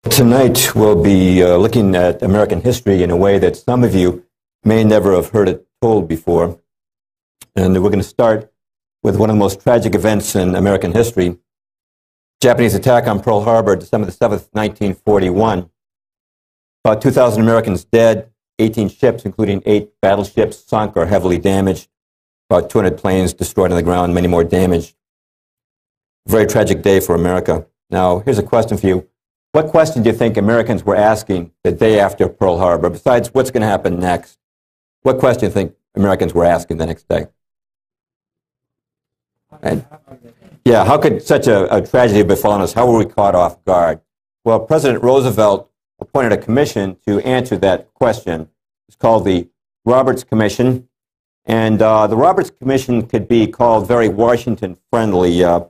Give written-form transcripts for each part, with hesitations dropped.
Tonight we'll be looking at American history in a way that some of you may never have heard it told before. And we're going to start with one of the most tragic events in American history, Japanese attack on Pearl Harbor, December the 7th, 1941. About 2,000 Americans dead, 18 ships, including 8 battleships, sunk or heavily damaged, about 200 planes destroyed on the ground, many more damaged. Very tragic day for America. Now, here's a question for you. What question do you think Americans were asking the day after Pearl Harbor, besides what's going to happen next? What question do you think Americans were asking the next day? And, yeah, how could such a tragedy have befallen us? How were we caught off guard? Well, President Roosevelt appointed a commission to answer that question. It's called the Roberts Commission. And the Roberts Commission could be called very Washington-friendly.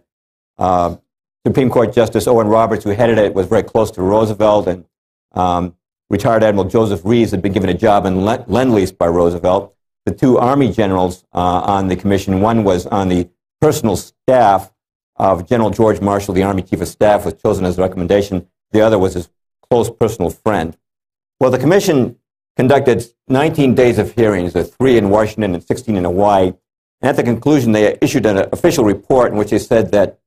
Supreme Court Justice Owen Roberts, who headed it, was very close to Roosevelt, and retired Admiral Joseph Reeves had been given a job in Lend-Lease by Roosevelt. The 2 Army generals on the commission, one was on the personal staff of General George Marshall, the Army Chief of Staff, was chosen as a recommendation. The other was his close personal friend. Well, the commission conducted 19 days of hearings, 3 in Washington and 16 in Hawaii. And at the conclusion, they issued an official report in which they said that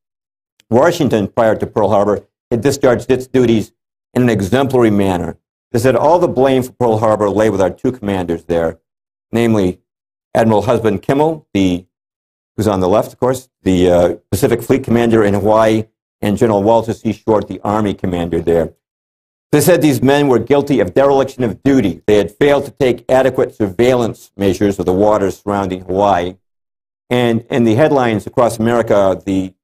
Washington, prior to Pearl Harbor, had discharged its duties in an exemplary manner. They said all the blame for Pearl Harbor lay with our 2 commanders there, namely Admiral Husband Kimmel, who's on the left, of course, the Pacific Fleet commander in Hawaii, and General Walter C. Short, the Army commander there. They said these men were guilty of dereliction of duty. They had failed to take adequate surveillance measures of the waters surrounding Hawaii. And in the headlines across America, the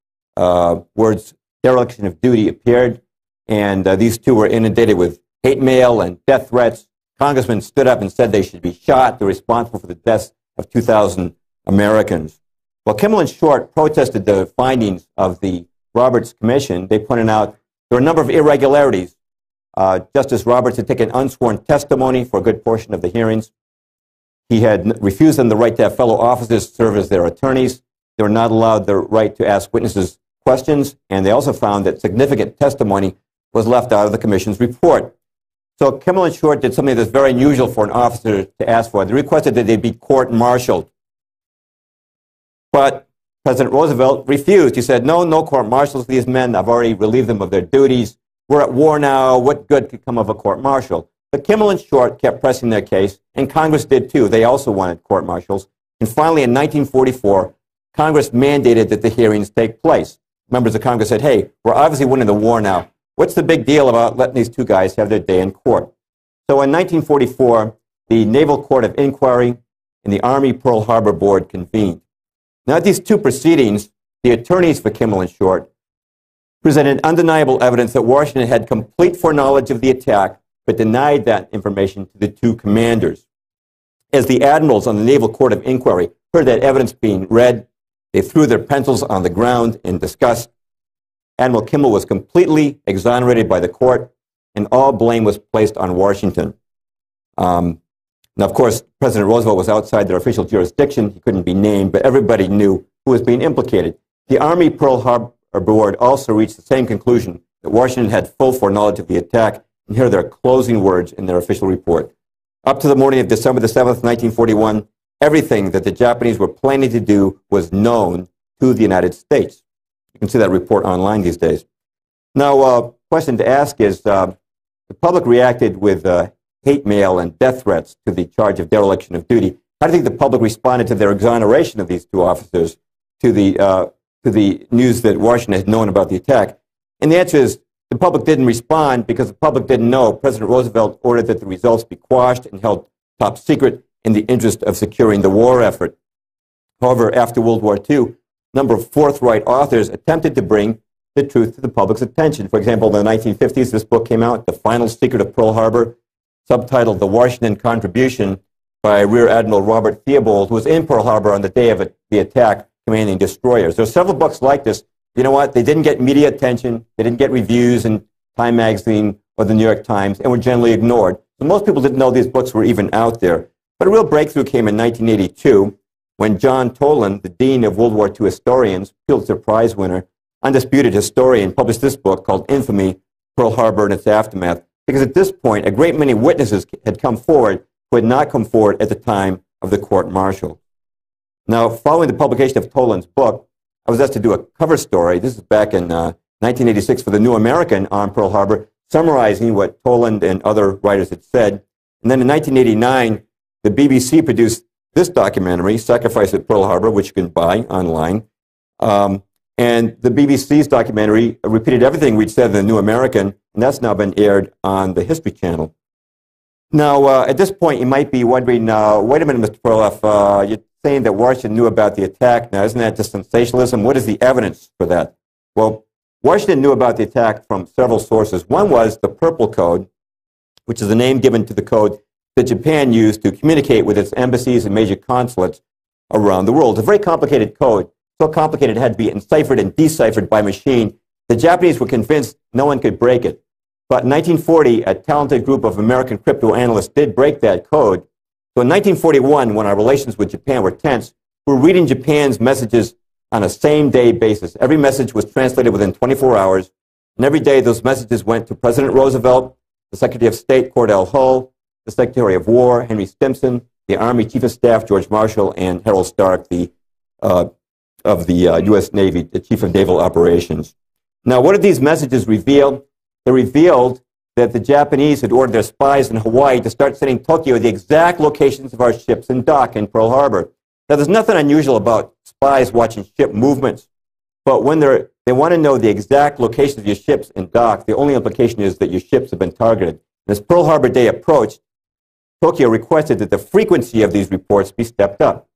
words dereliction of duty appeared, and these 2 were inundated with hate mail and death threats. Congressmen stood up and said they should be shot. They're responsible for the deaths of 2,000 Americans. Well, Kimmel and Short protested the findings of the Roberts Commission. They pointed out there were a number of irregularities. Justice Roberts had taken unsworn testimony for a good portion of the hearings. He had refused them the right to have fellow officers serve as their attorneys. They were not allowed the right to ask witnesses questions, and they also found that significant testimony was left out of the commission's report. So Kimmel and Short did something that's very unusual for an officer to ask for. They requested that they be court-martialed. But President Roosevelt refused. He said, no court-martials for these men. I've already relieved them of their duties. We're at war now. What good could come of a court-martial? But Kimmel and Short kept pressing their case, and Congress did too. They also wanted court-martials. And finally, in 1944, Congress mandated that the hearings take place. Members of Congress said, hey, we're obviously winning the war now. What's the big deal about letting these 2 guys have their day in court? So in 1944, the Naval Court of Inquiry and the Army Pearl Harbor Board convened. Now, at these 2 proceedings, the attorneys for Kimmel and Short presented undeniable evidence that Washington had complete foreknowledge of the attack, but denied that information to the 2 commanders. As the admirals on the Naval Court of Inquiry heard that evidence being read, they threw their pencils on the ground in disgust. Admiral Kimmel was completely exonerated by the court, and all blame was placed on Washington. Now, of course, President Roosevelt was outside their official jurisdiction. He couldn't be named, but everybody knew who was being implicated. The Army Pearl Harbor Board also reached the same conclusion, that Washington had full foreknowledge of the attack, and here are their closing words in their official report. Up to the morning of December the 7th, 1941, everything that the Japanese were planning to do was known to the United States. You can see that report online these days. Now, question to ask is, the public reacted with hate mail and death threats to the charge of dereliction of duty. How do you think the public responded to their exoneration of these 2 officers, to the news that Washington had known about the attack? And the answer is, the public didn't respond because the public didn't know. President Roosevelt ordered that the results be quashed and held top secret in the interest of securing the war effort. However, after World War II, a number of forthright authors attempted to bring the truth to the public's attention. For example, in the 1950s, this book came out, The Final Secret of Pearl Harbor, subtitled The Washington Contribution by Rear Admiral Robert Theobald, who was in Pearl Harbor on the day of the attack, commanding destroyers. There are several books like this. You know what? They didn't get media attention. They didn't get reviews in Time Magazine or the New York Times, and were generally ignored. So most people didn't know these books were even out there. But a real breakthrough came in 1982 when John Toland, the Dean of World War II Historians, Pulitzer Prize winner, undisputed historian, published this book called Infamy, Pearl Harbor and its aftermath, because at this point, a great many witnesses had come forward who had not come forward at the time of the court-martial. Now, following the publication of Toland's book, I was asked to do a cover story. This is back in 1986 for the New American on Pearl Harbor, summarizing what Toland and other writers had said. And then in 1989, the BBC produced this documentary, Sacrifice at Pearl Harbor, which you can buy online. And the BBC's documentary repeated everything we'd said in the New American, and that's now been aired on the History Channel. Now, at this point, you might be wondering, wait a minute, Mr. Perloff, you're saying that Washington knew about the attack. Now, isn't that just sensationalism? What is the evidence for that? Well, Washington knew about the attack from several sources. One was the Purple Code, which is the name given to the code that Japan used to communicate with its embassies and major consulates around the world. It's a very complicated code, so complicated it had to be enciphered and deciphered by machine. The Japanese were convinced no one could break it. But in 1940, a talented group of American crypto analysts did break that code. So in 1941, when our relations with Japan were tense, we were reading Japan's messages on a same-day basis. Every message was translated within 24 hours, and every day those messages went to President Roosevelt, the Secretary of State, Cordell Hull, the Secretary of War, Henry Stimson, the Army Chief of Staff, George Marshall, and Harold Stark, of the U.S. Navy, the Chief of Naval Operations. Now, what did these messages reveal? They revealed that the Japanese had ordered their spies in Hawaii to start sending Tokyo the exact locations of our ships in dock in Pearl Harbor. Now, there's nothing unusual about spies watching ship movements, but when they want to know the exact locations of your ships in dock, the only implication is that your ships have been targeted. As Pearl Harbor Day approached, Tokyo requested that the frequency of these reports be stepped up.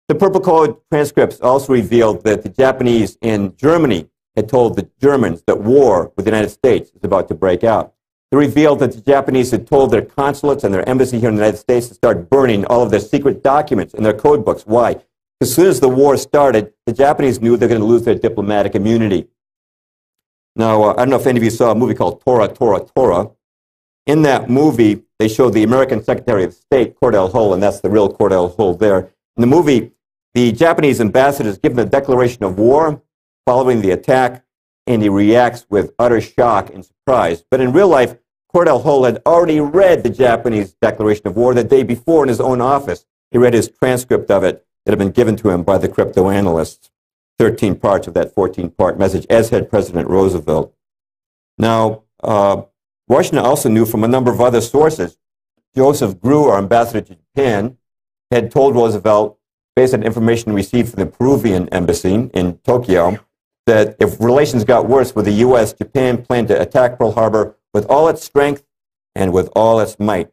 The Purple Code transcripts also revealed that the Japanese in Germany had told the Germans that war with the United States is about to break out. They revealed that the Japanese had told their consulates and their embassy here in the United States to start burning all of their secret documents and their code books. Why? As soon as the war started, the Japanese knew they were going to lose their diplomatic immunity. Now, I don't know if any of you saw a movie called Tora, Tora, Tora. In that movie, they showed the American Secretary of State, Cordell Hull, and that's the real Cordell Hull there. In the movie, the Japanese ambassador is given a declaration of war following the attack, and he reacts with utter shock and surprise. But in real life, Cordell Hull had already read the Japanese declaration of war the day before in his own office. He read his transcript of it that had been given to him by the crypto analysts, 13 parts of that 14-part message, as had President Roosevelt. Now, Washington also knew from a number of other sources. Joseph Grew, our ambassador to Japan, had told Roosevelt, based on information received from the Peruvian embassy in Tokyo, that if relations got worse with the U.S., Japan planned to attack Pearl Harbor with all its strength and with all its might.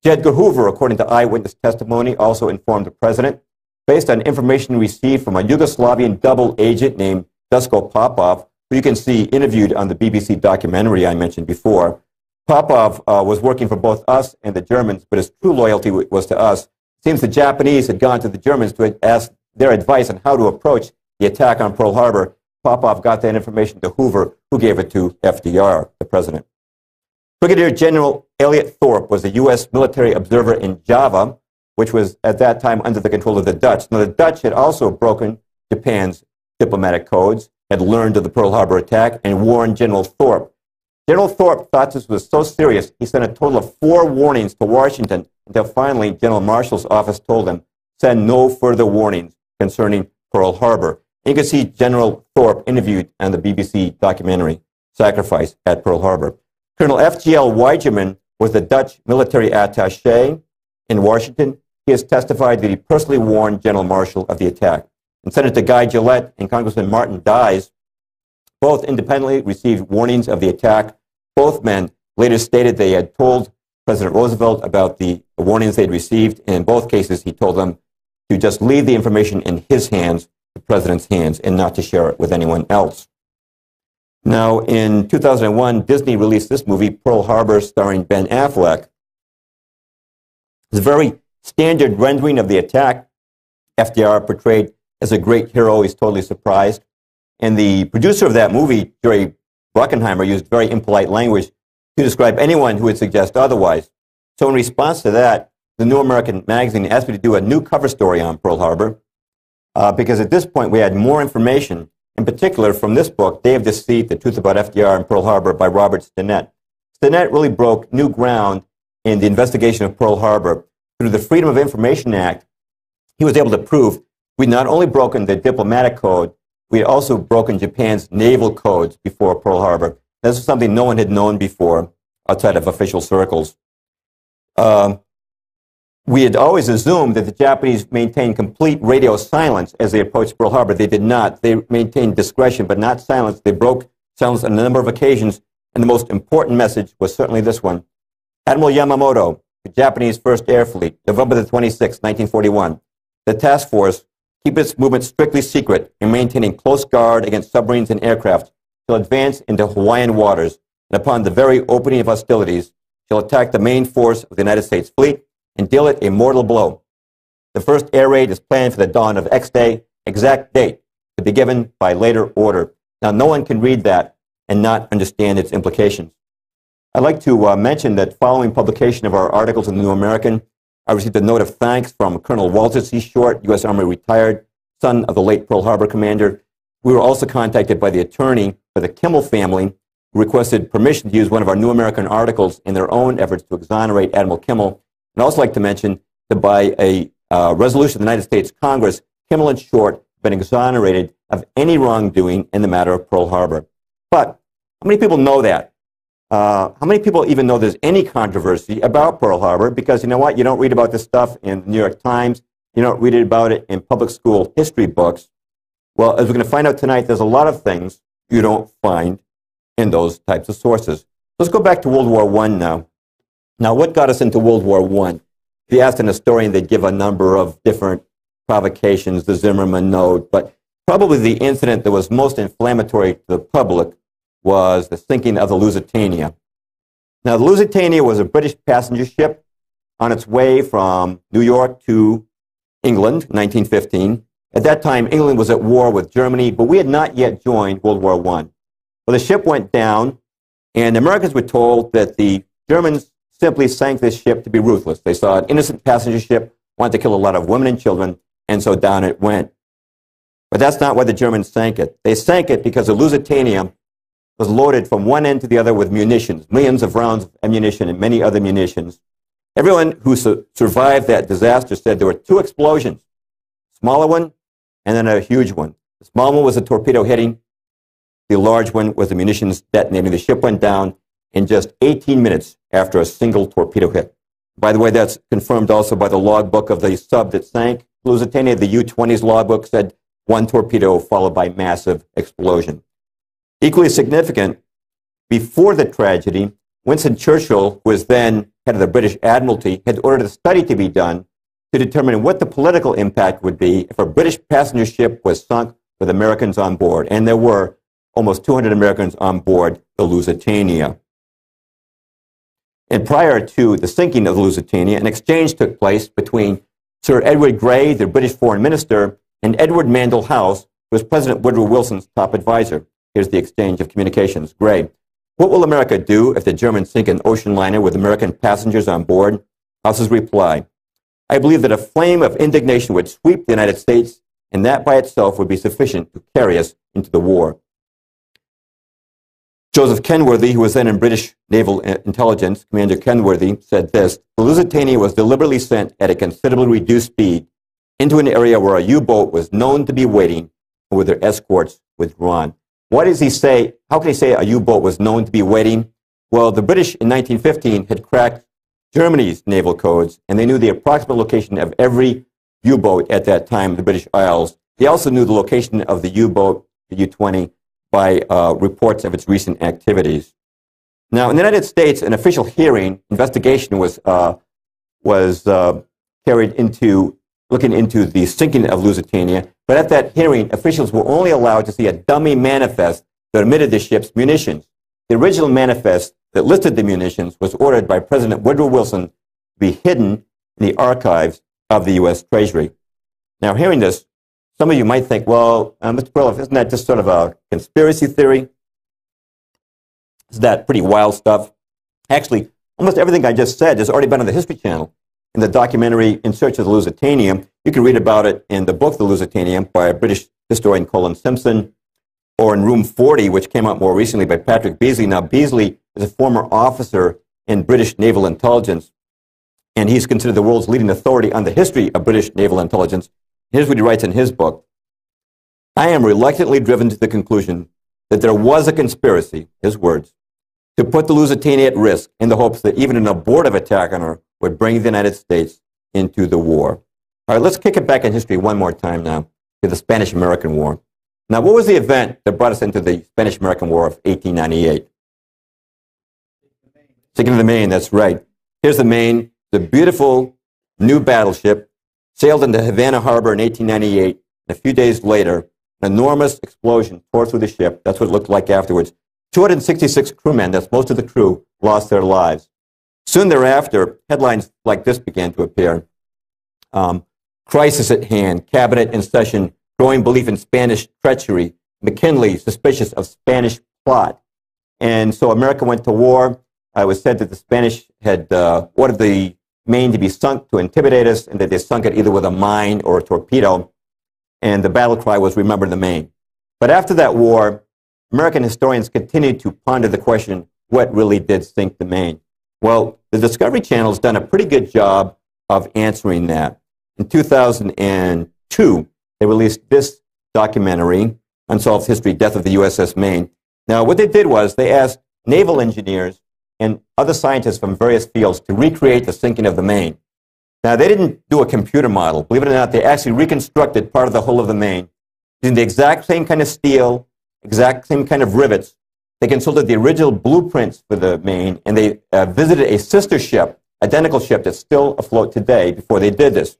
J. Edgar Hoover, according to eyewitness testimony, also informed the president, based on information received from a Yugoslavian double agent named Dusko Popov, who you can see interviewed on the BBC documentary I mentioned before. Popov was working for both us and the Germans, but his true loyalty was to us. It seems the Japanese had gone to the Germans to ask their advice on how to approach the attack on Pearl Harbor. Popov got that information to Hoover, who gave it to FDR, the president. Brigadier General Elliot Thorpe was a U.S. military observer in Java, which was at that time under the control of the Dutch. Now, the Dutch had also broken Japan's diplomatic codes, had learned of the Pearl Harbor attack, and warned General Thorpe. General Thorpe thought this was so serious, he sent a total of 4 warnings to Washington until finally General Marshall's office told him, send no further warnings concerning Pearl Harbor. And you can see General Thorpe interviewed on the BBC documentary, Sacrifice at Pearl Harbor. Colonel F.G.L. Weigerman was the Dutch military attaché in Washington. He has testified that he personally warned General Marshall of the attack. And Senator Guy Gillette and Congressman Martin Dies both independently received warnings of the attack. Both men later stated they had told President Roosevelt about the warnings they'd received. And in both cases, he told them to just leave the information in his hands, the president's hands, and not to share it with anyone else. Now, in 2001, Disney released this movie, Pearl Harbor, starring Ben Affleck. It's a very standard rendering of the attack. FDR portrayed as a great hero. He's totally surprised. And the producer of that movie, Jerry Bruckheimer, used very impolite language to describe anyone who would suggest otherwise. So in response to that, the New American magazine asked me to do a new cover story on Pearl Harbor because at this point we had more information in particular from this book, Day of Deceit, The Truth About FDR and Pearl Harbor by Robert Stinnett. Stinnett really broke new ground in the investigation of Pearl Harbor. Through the Freedom of Information Act, he was able to prove we'd not only broken the diplomatic code, we had also broken Japan's naval codes before Pearl Harbor. This is something no one had known before outside of official circles. We had always assumed that the Japanese maintained complete radio silence as they approached Pearl Harbor. They did not. They maintained discretion, but not silence. They broke silence on a number of occasions, and the most important message was certainly this one. Admiral Yamamoto, the Japanese First Air Fleet, November the 26th, 1941. The task force keep its movement strictly secret and maintaining close guard against submarines and aircraft shall advance into Hawaiian waters, and upon the very opening of hostilities shall attack the main force of the United States fleet and deal it a mortal blow. The first air raid is planned for the dawn of X Day, exact date to be given by later order. Now, no one can read that and not understand its implications. I'd like to mention that following publication of our articles in the New American, I received a note of thanks from Colonel Walter C. Short, U.S. Army retired, son of the late Pearl Harbor commander. We were also contacted by the attorney for the Kimmel family, who requested permission to use one of our New American articles in their own efforts to exonerate Admiral Kimmel. I'd also like to mention that by a resolution of the United States Congress, Kimmel and Short have been exonerated of any wrongdoing in the matter of Pearl Harbor. But how many people know that? How many people even know there's any controversy about Pearl Harbor? Because you know what? You don't read about this stuff in the New York Times. You don't read about it in public school history books. Well, as we're going to find out tonight, there's a lot of things you don't find in those types of sources. Let's go back to World War I now. Now, what got us into World War I? If you asked an historian, they'd give a number of different provocations, the Zimmerman note, but probably the incident that was most inflammatory to the public was the sinking of the Lusitania. Now, the Lusitania was a British passenger ship on its way from New York to England, 1915. At that time, England was at war with Germany, but we had not yet joined World War I. Well, the ship went down, and the Americans were told that the Germans simply sank this ship to be ruthless. They saw an innocent passenger ship, wanted to kill a lot of women and children, and so down it went. But that's not why the Germans sank it. They sank it because the Lusitania was loaded from one end to the other with munitions, millions of rounds of ammunition and many other munitions. Everyone who survived that disaster said there were two explosions, a smaller one and then a huge one. The small one was a torpedo hitting. The large one was the munitions detonating. The ship went down in just 18 minutes after a single torpedo hit. By the way, that's confirmed also by the logbook of the sub that sank Lusitania. The U-20's logbook said one torpedo followed by massive explosion. Equally significant, before the tragedy, Winston Churchill, who was then head of the British Admiralty, had ordered a study to be done to determine what the political impact would be if a British passenger ship was sunk with Americans on board. And there were almost 200 Americans on board the Lusitania. And prior to the sinking of the Lusitania, an exchange took place between Sir Edward Grey, the British foreign minister, and Edward Mandell House, who was President Woodrow Wilson's top advisor. Here's the exchange of communications. Grey: what will America do if the Germans sink an ocean liner with American passengers on board? House's reply: I believe that a flame of indignation would sweep the United States, and that by itself would be sufficient to carry us into the war. Joseph Kenworthy, who was then in British Naval Intelligence, Commander Kenworthy, said this: the Lusitania was deliberately sent at a considerably reduced speed into an area where a U-boat was known to be waiting and with their escorts withdrawn. Why does he say, how can he say a U-boat was known to be waiting? Well, the British in 1915 had cracked Germany's naval codes, and they knew the approximate location of every U-boat at that time in the British Isles. They also knew the location of the U-boat, the U-20, by reports of its recent activities. Now, in the United States, an official hearing, investigation was carried into looking into the sinking of Lusitania, but at that hearing, officials were only allowed to see a dummy manifest that omitted the ship's munitions. The original manifest that listed the munitions was ordered by President Woodrow Wilson to be hidden in the archives of the U.S. Treasury. Now, hearing this, some of you might think, well, Mr. Perloff, isn't that just sort of a conspiracy theory? Is that pretty wild stuff? Actually, almost everything I just said has already been on the History Channel. In the documentary In Search of the Lusitania, you can read about it in the book The Lusitania by British historian Colin Simpson. or in Room 40, which came out more recently by Patrick Beasley. Now, Beasley is a former officer in British naval intelligence, and he's considered the world's leading authority on the history of British naval intelligence. Here's what he writes in his book. I am reluctantly driven to the conclusion that there was a conspiracy, his words, to put the Lusitania at risk in the hopes that even an abortive attack on her would bring the United States into the war. All right, let's kick it back in history one more time now to the Spanish-American War. Now, what was the event that brought us into the Spanish-American War of 1898? Sinking of the Maine, that's right. Here's the Maine, the beautiful new battleship, sailed into Havana Harbor in 1898. And a few days later, an enormous explosion tore through the ship. That's what it looked like afterwards. 266 crewmen, that's most of the crew, lost their lives. Soon thereafter, headlines like this began to appear. Crisis at hand, cabinet in session, growing belief in Spanish treachery, McKinley suspicious of Spanish plot. And so America went to war. It was said that the Spanish had ordered the Maine to be sunk to intimidate us, and that they sunk it either with a mine or a torpedo. And the battle cry was, remember the Maine. But after that war, American historians continued to ponder the question, what really did sink the Maine? Well, the Discovery Channel has done a pretty good job of answering that. In 2002, they released this documentary, Unsolved History, Death of the USS Maine. Now, what they did was they asked naval engineers and other scientists from various fields to recreate the sinking of the Maine. Now, they didn't do a computer model. Believe it or not, they actually reconstructed part of the hull of the Maine using the exact same kind of steel, exact same kind of rivets. They consulted the original blueprints for the Maine, and they visited a sister ship, identical ship that's still afloat today before they did this.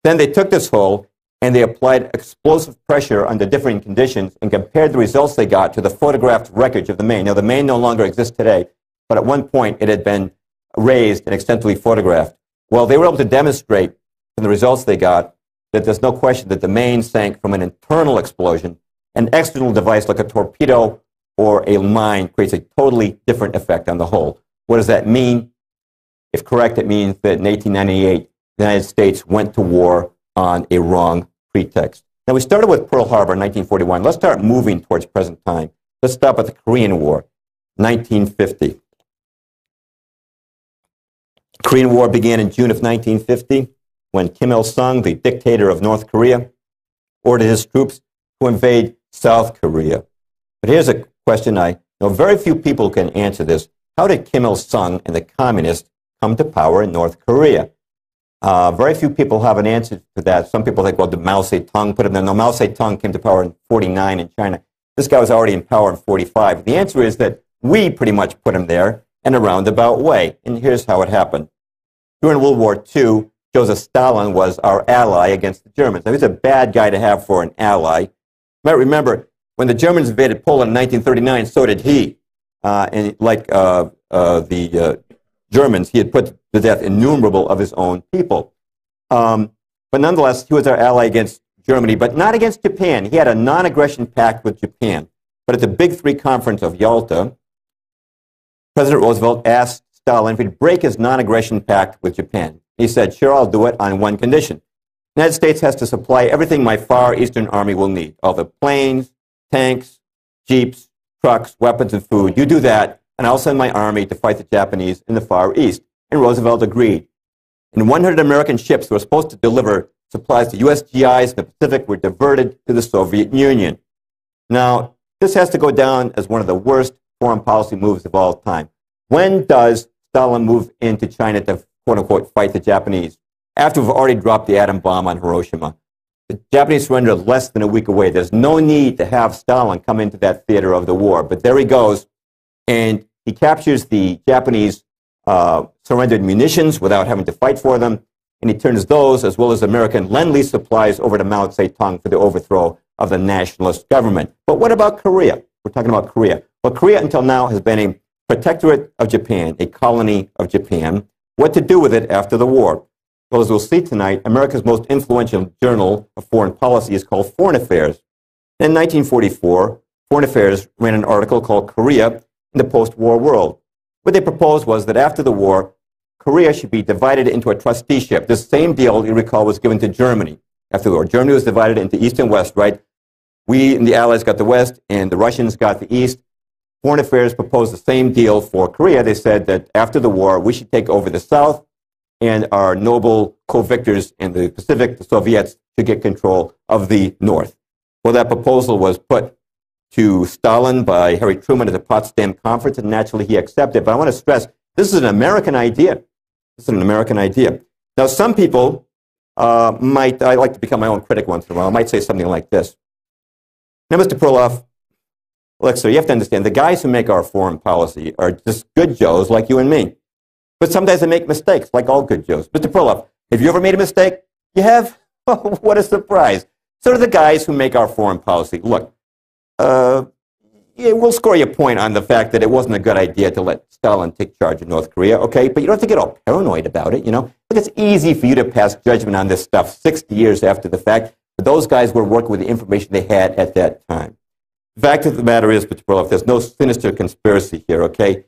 Then they took this hull and they applied explosive pressure under differing conditions and compared the results they got to the photographed wreckage of the Maine. Now, the Maine no longer exists today, but at one point it had been raised and extensively photographed. Well, they were able to demonstrate from the results they got that there's no question that the Maine sank from an internal explosion. An external device like a torpedo or a mine creates a totally different effect on the hull. What does that mean? If correct, it means that in 1898, the United States went to war on a wrong pretext. Now, we started with Pearl Harbor in 1941. Let's start moving towards present time. Let's stop at the Korean War, 1950. Korean War began in June of 1950 when Kim Il-sung, the dictator of North Korea, ordered his troops to invade South Korea. But here's a question I know very few people can answer this. How did Kim Il-sung and the communists come to power in North Korea? Very few people have an answer to that. Some people think, well, did Mao Zedong put him there? No, Mao Zedong came to power in 49 in China. This guy was already in power in 45. The answer is that we pretty much put him there in a roundabout way. And here's how it happened. During World War II, Joseph Stalin was our ally against the Germans. Now, he's a bad guy to have for an ally. You might remember, when the Germans invaded Poland in 1939, so did he. And like the Germans, he had put to death innumerable of his own people. But nonetheless, he was our ally against Germany, but not against Japan. He had a non-aggression pact with Japan. But at the Big Three Conference of Yalta, President Roosevelt asked Stalin if he'd break his non-aggression pact with Japan. He said, sure, I'll do it on one condition. The United States has to supply everything my Far Eastern Army will need. All the planes, tanks, jeeps, trucks, weapons, and food. You do that, and I'll send my army to fight the Japanese in the Far East. And Roosevelt agreed. And 100 American ships that were supposed to deliver supplies to U.S. GIs in the Pacific were diverted to the Soviet Union. Now, this has to go down as one of the worst foreign policy moves of all time. When does Stalin move into China to, quote-unquote, fight the Japanese? After we've already dropped the atom bomb on Hiroshima. The Japanese surrender less than a week away. There's no need to have Stalin come into that theater of the war. But there he goes, and he captures the Japanese surrendered munitions without having to fight for them, and he turns those, as well as American Lend-Lease supplies, over to Mao Zedong for the overthrow of the nationalist government. But what about Korea? We're talking about Korea. Well, Korea until now has been a protectorate of Japan, a colony of Japan. What to do with it after the war? Well, as we'll see tonight, America's most influential journal of foreign policy is called Foreign Affairs. In 1944, Foreign Affairs ran an article called Korea in the Post-War World. What they proposed was that after the war, Korea should be divided into a trusteeship. This same deal, you recall, was given to Germany after the war. Germany was divided into East and West, right? We and the Allies got the West, and the Russians got the East. Foreign Affairs proposed the same deal for Korea. They said that after the war, we should take over the South, and our noble co-victors in the Pacific, the Soviets, should get control of the North. Well, that proposal was put to Stalin by Harry Truman at the Potsdam Conference, and naturally he accepted. But I want to stress, this is an American idea. This is an American idea. Now, some people I like to become my own critic once in a while, might say something like this. Now, Mr. Perloff, look, sir, you have to understand, the guys who make our foreign policy are just good Joes like you and me. But sometimes they make mistakes, like all good Joes. Mr. Perloff, have you ever made a mistake? You have? Oh, what a surprise. So do the guys who make our foreign policy. Look, yeah, we'll score you a point on the fact that it wasn't a good idea to let Stalin take charge of North Korea, okay? But you don't have to get all paranoid about it, you know? Look, it's easy for you to pass judgment on this stuff 60 years after the fact, but those guys were working with the information they had at that time. The fact of the matter is, Mr. Perloff, there's no sinister conspiracy here, okay?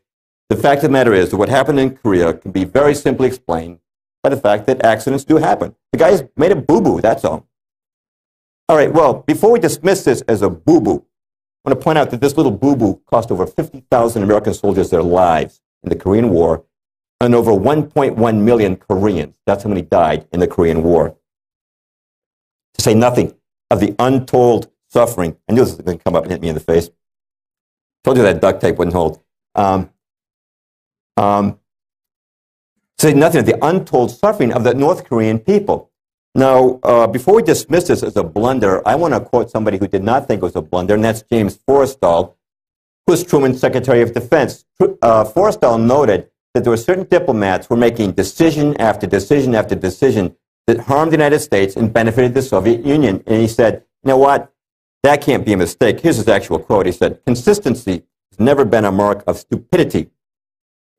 The fact of the matter is that what happened in Korea can be very simply explained by the fact that accidents do happen. The guys made a boo-boo, that's all. All right, well, before we dismiss this as a boo-boo, I want to point out that this little boo-boo cost over 50,000 American soldiers their lives in the Korean War, and over 1.1 million Koreans. That's how many died in the Korean War. To say nothing of the untold suffering. I knew this was going to come up and hit me in the face. Told you that duct tape wouldn't hold. Say nothing of the untold suffering of the North Korean people. Now, before we dismiss this as a blunder, I want to quote somebody who did not think it was a blunder, and that's James Forrestal, who was Truman's Secretary of Defense. Forrestal noted that there were certain diplomats who were making decision after decision after decision that harmed the United States and benefited the Soviet Union. And he said, you know what? That can't be a mistake. Here's his actual quote. He said, "Consistency has never been a mark of stupidity.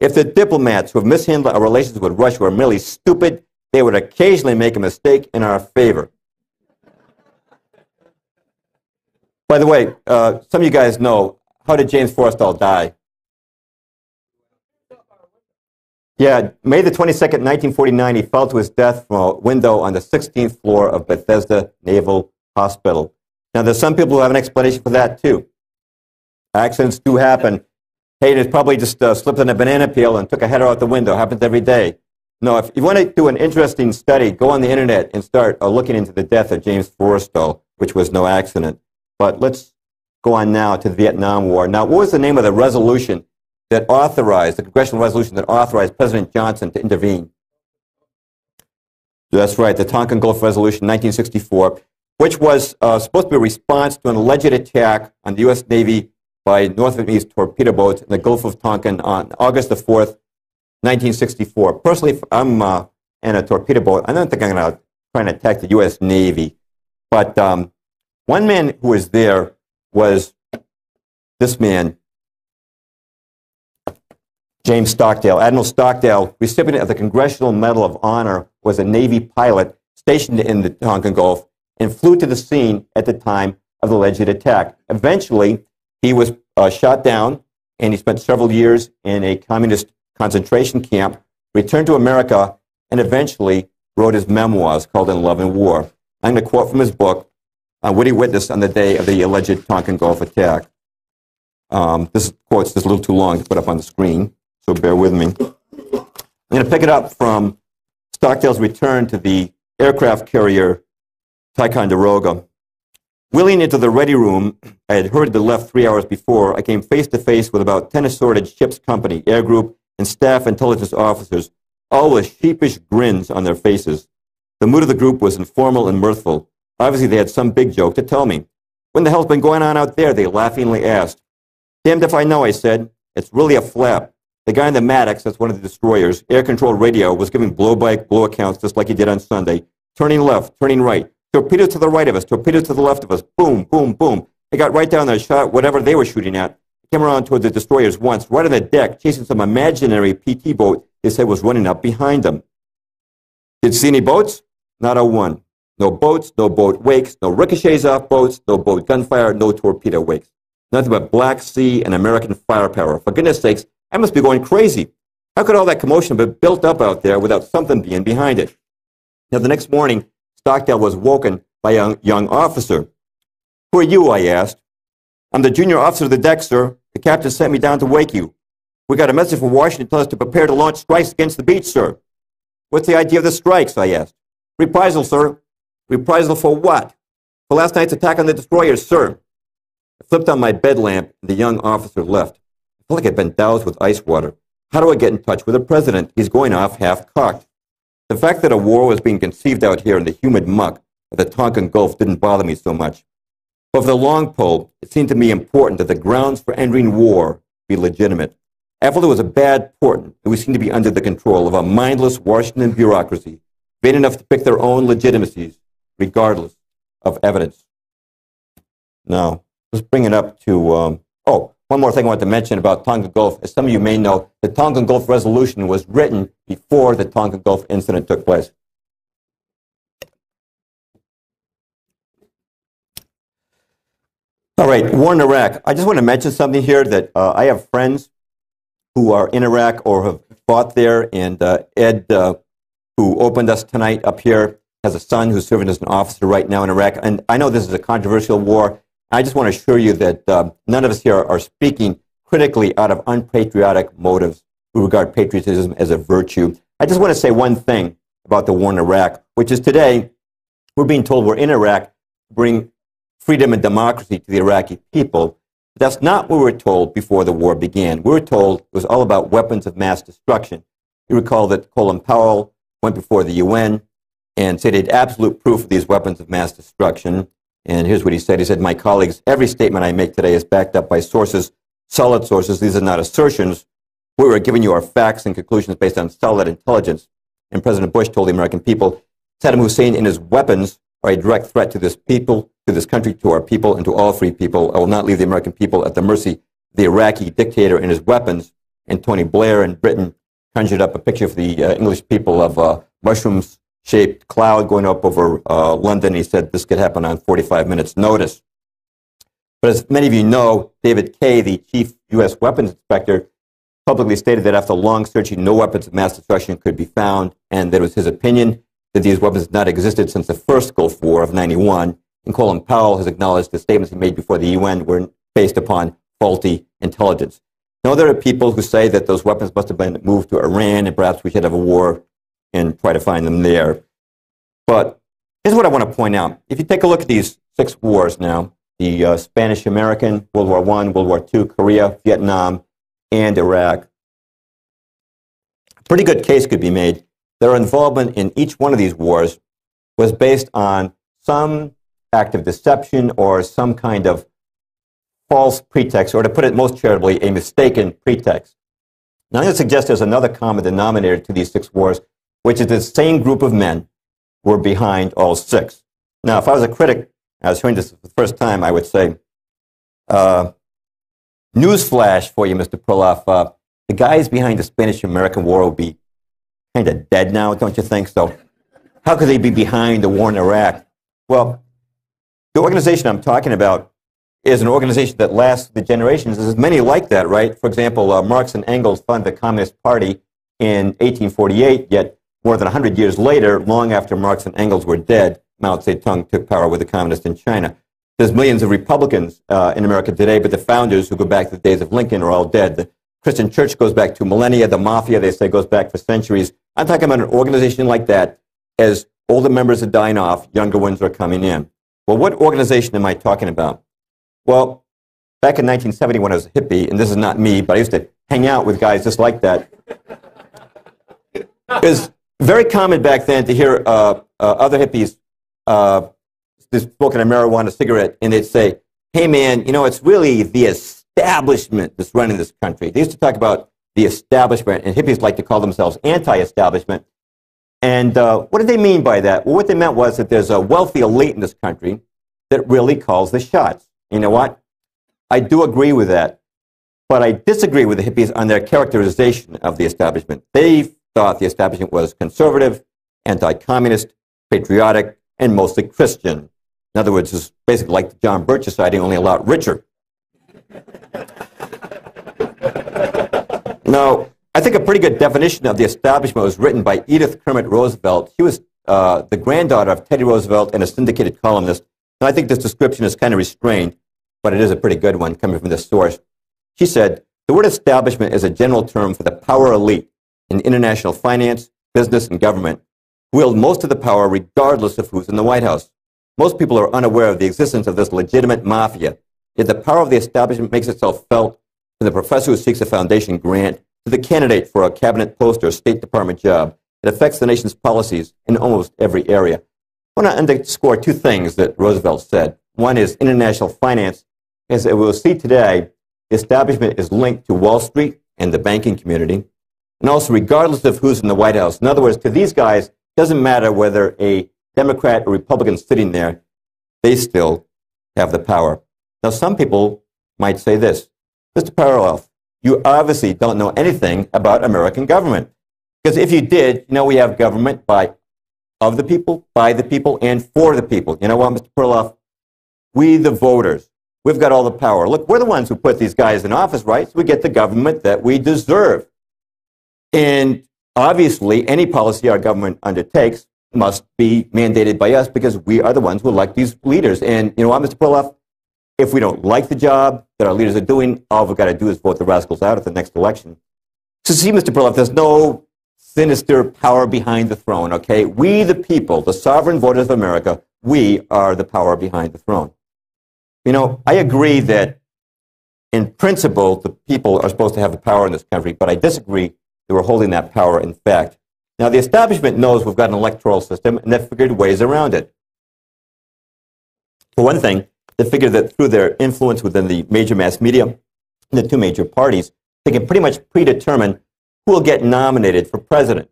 If the diplomats who have mishandled our relations with Russia were merely stupid, they would occasionally make a mistake in our favor." By the way, some of you guys know, how did James Forrestal die? Yeah, May the 22nd, 1949, he fell to his death from a window on the 16th floor of Bethesda Naval Hospital. Now, there's some people who have an explanation for that, too. Accidents do happen. Hey, it's probably just slipped on a banana peel and took a header out the window. Happens every day. No, if you want to do an interesting study, go on the internet and start looking into the death of James Forrestal, which was no accident. But let's go on now to the Vietnam War. Now, what was the name of the resolution that authorized, the congressional resolution that authorized President Johnson to intervene? That's right, the Tonkin Gulf Resolution, 1964, which was supposed to be a response to an alleged attack on the U.S. Navy by North Vietnamese torpedo boats in the Gulf of Tonkin on August the 4th, 1964. Personally, if I'm in a torpedo boat, I don't think I'm going to try and attack the U.S. Navy. But one man who was there was this man, James Stockdale. Admiral Stockdale, recipient of the Congressional Medal of Honor, was a Navy pilot stationed in the Tonkin Gulf and flew to the scene at the time of the alleged attack. Eventually, he was shot down, and he spent several years in a communist concentration camp, returned to America, and eventually wrote his memoirs called In Love and War. I'm going to quote from his book, what he witnessed on the day of the alleged Tonkin Gulf attack. This quote's just a little too long to put up on the screen, so bear with me. I'm going to pick it up from Stockdale's return to the aircraft carrier Ticonderoga. Wheeling into the ready room, I had hurriedly left 3 hours before. I came face to face with about 10 assorted ship's company, air group, and staff intelligence officers, all with sheepish grins on their faces. The mood of the group was informal and mirthful. Obviously, they had some big joke to tell me. "What in the hell's been going on out there?" they laughingly asked. "Damned if I know," I said. "It's really a flap. The guy in the Maddox, that's one of the destroyers, air-controlled radio, was giving blow-by-blow accounts just like he did on Sunday. Turning left, turning right. Torpedoes to the right of us, torpedoes to the left of us. Boom, boom, boom. They got right down there, shot whatever they were shooting at. Came around toward the destroyers once, right on the deck, chasing some imaginary PT boat they said was running up behind them. Did you see any boats? Not a one. No boats, no boat wakes, no ricochets off boats, no boat gunfire, no torpedo wakes. Nothing but Black Sea and American firepower. For goodness sakes, I must be going crazy. How could all that commotion be built up out there without something being behind it?" Now, the next morning, Stockdale was woken by a young officer. Who are you, I asked. I'm the junior officer of the deck, sir. The captain sent me down to wake you. We got a message from Washington telling us to prepare to launch strikes against the beach, sir. What's the idea of the strikes, I asked. Reprisal, sir. Reprisal for what? For last night's attack on the destroyers, sir. I flipped on my bed lamp, and the young officer left. I felt like I'd been doused with ice water. How do I get in touch with the president? He's going off half-cocked. The fact that a war was being conceived out here in the humid muck of the Tonkin Gulf didn't bother me so much. But for the long pole, it seemed to me important that the grounds for entering war be legitimate. After there was a bad portent, we seemed to be under the control of a mindless Washington bureaucracy, vain enough to pick their own legitimacies, regardless of evidence. Now, let's bring it up to, one more thing I want to mention about Tonkin Gulf. As some of you may know, the Tonkin Gulf Resolution was written before the Tonkin Gulf incident took place. All right, war in Iraq. I just want to mention something here that I have friends who are in Iraq or have fought there, and Ed, who opened us tonight up here, has a son who's serving as an officer right now in Iraq. And I know this is a controversial war. I just want to assure you that none of us here are speaking critically out of unpatriotic motives. We regard patriotism as a virtue. I just want to say one thing about the war in Iraq, which is today we're being told we're in Iraq to bring freedom and democracy to the Iraqi people. But that's not what we were told before the war began. We were told it was all about weapons of mass destruction. You recall that Colin Powell went before the UN and said he had absolute proof of these weapons of mass destruction. And here's what he said. He said, my colleagues, every statement I make today is backed up by sources, solid sources. These are not assertions. We are giving you our facts and conclusions based on solid intelligence. And President Bush told the American people, Saddam Hussein and his weapons are a direct threat to this people, to this country, to our people, and to all free people. I will not leave the American people at the mercy of the Iraqi dictator and his weapons. And Tony Blair in Britain conjured up a picture for the English people of a mushroom-shaped cloud going up over London. He said this could happen on 45 minutes' notice. But as many of you know, David Kay, the chief U.S. weapons inspector, publicly stated that after long searching, no weapons of mass destruction could be found, and that it was his opinion that these weapons had not existed since the first Gulf War of '91. And Colin Powell has acknowledged the statements he made before the UN were based upon faulty intelligence. Now, there are people who say that those weapons must have been moved to Iran, and perhaps we should have a war and try to find them there. But here's what I want to point out. If you take a look at these 6 wars now, the Spanish-American, World War I, World War II, Korea, Vietnam, and Iraq, a pretty good case could be made. Their involvement in each one of these wars was based on some act of deception or some kind of false pretext, or to put it most charitably, a mistaken pretext. Now, I'm going to suggest there's another common denominator to these 6 wars, which is the same group of men were behind all 6. Now, if I was a critic, I was hearing this for the first time, I would say, newsflash for you, Mr. Perloff, the guys behind the Spanish-American War will be kind of dead now, don't you think? So how could they be behind the war in Iraq? Well, the organization I'm talking about is an organization that lasts the generations. There's many like that, right? For example, Marx and Engels funded the Communist Party in 1848, yet more than 100 years later, long after Marx and Engels were dead, Mao Zedong took power with the communists in China. There's millions of Republicans in America today, but the founders who go back to the days of Lincoln are all dead. The Christian church goes back to millennia. The mafia, they say, goes back for centuries. I'm talking about an organization like that. As older members are dying off, younger ones are coming in. Well, what organization am I talking about? Well, back in 1970 when I was a hippie, and this is not me, but I used to hang out with guys just like that. It was very common back then to hear other hippies smoking a marijuana cigarette, and they'd say, hey man, you know, it's really the establishment that's running this country. They used to talk about the establishment, and hippies like to call themselves anti-establishment. And what did they mean by that? Well, what they meant was that there's a wealthy elite in this country that really calls the shots. You know what? I do agree with that, but I disagree with the hippies on their characterization of the establishment. They thought the establishment was conservative, anti-communist, patriotic, and mostly Christian. In other words, it's basically like the John Birch Society, only a lot richer. Now, I think a pretty good definition of the establishment was written by Edith Kermit Roosevelt. She was the granddaughter of Teddy Roosevelt and a syndicated columnist. Now, I think this description is kind of restrained, but it is a pretty good one coming from this source. She said, the word establishment is a general term for the power elite in international finance, business, and government, who wield most of the power regardless of who's in the White House. Most people are unaware of the existence of this legitimate mafia, yet the power of the establishment makes itself felt from the professor who seeks a foundation grant to the candidate for a cabinet post or a State Department job. It affects the nation's policies in almost every area. I want to underscore two things that Roosevelt said. One is international finance. As we'll see today, the establishment is linked to Wall Street and the banking community, and also regardless of who's in the White House. In other words, to these guys, it doesn't matter whether a Democrat or Republican sitting there, they still have the power. Now, some people might say this, Mr. Perloff, you obviously don't know anything about American government. Because if you did, you know we have government of the people, by the people, and for the people. You know what, Mr. Perloff? We, the voters, we've got all the power. Look, we're the ones who put these guys in office, right? So we get the government that we deserve. And obviously, any policy our government undertakes must be mandated by us because we are the ones who elect these leaders. And you know what, Mr. Perloff? If we don't like the job that our leaders are doing, all we've got to do is vote the rascals out at the next election. So see, Mr. Perloff, there's no sinister power behind the throne, okay? We, the people, the sovereign voters of America, we are the power behind the throne. You know, I agree that in principle, the people are supposed to have the power in this country, but I disagree that we're holding that power in fact. Now, the establishment knows we've got an electoral system, and they've figured ways around it. For one thing, they figured that through their influence within the major mass media and the two major parties, they can pretty much predetermine who will get nominated for president.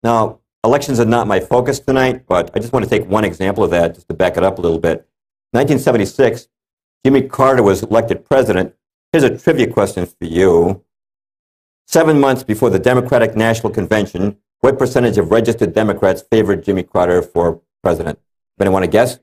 Now, elections are not my focus tonight, but I just want to take one example of that just to back it up a little bit. 1976, Jimmy Carter was elected president. Here's a trivia question for you. 7 months before the Democratic National Convention, what percentage of registered Democrats favored Jimmy Carter for president? Anyone want to guess?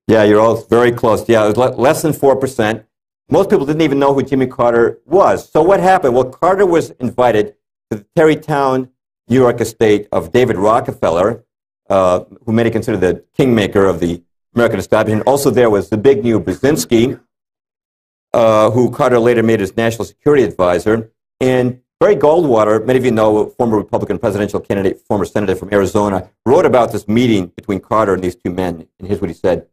Yeah, you're all very close. Yeah, it was less than 4%. Most people didn't even know who Jimmy Carter was. So what happened? Well, Carter was invited to the Tarrytown, New York estate of David Rockefeller, who many consider the kingmaker of the American establishment. Also there was the big new Brzezinski, who Carter later made his national security advisor. And Barry Goldwater, many of you know, former Republican presidential candidate, former senator from Arizona, wrote about this meeting between Carter and these two men. And here's what he said.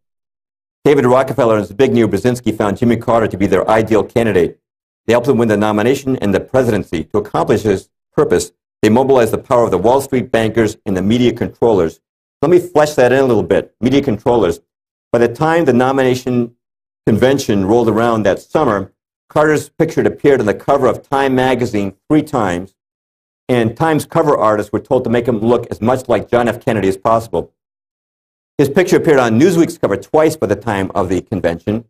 David Rockefeller and Zbigniew Brzezinski found Jimmy Carter to be their ideal candidate. They helped him win the nomination and the presidency. To accomplish his purpose, they mobilized the power of the Wall Street bankers and the media controllers. Let me flesh that in a little bit. Media controllers. By the time the nomination convention rolled around that summer, Carter's picture appeared on the cover of Time magazine 3 times, and Time's cover artists were told to make him look as much like John F. Kennedy as possible. His picture appeared on Newsweek's cover twice by the time of the convention.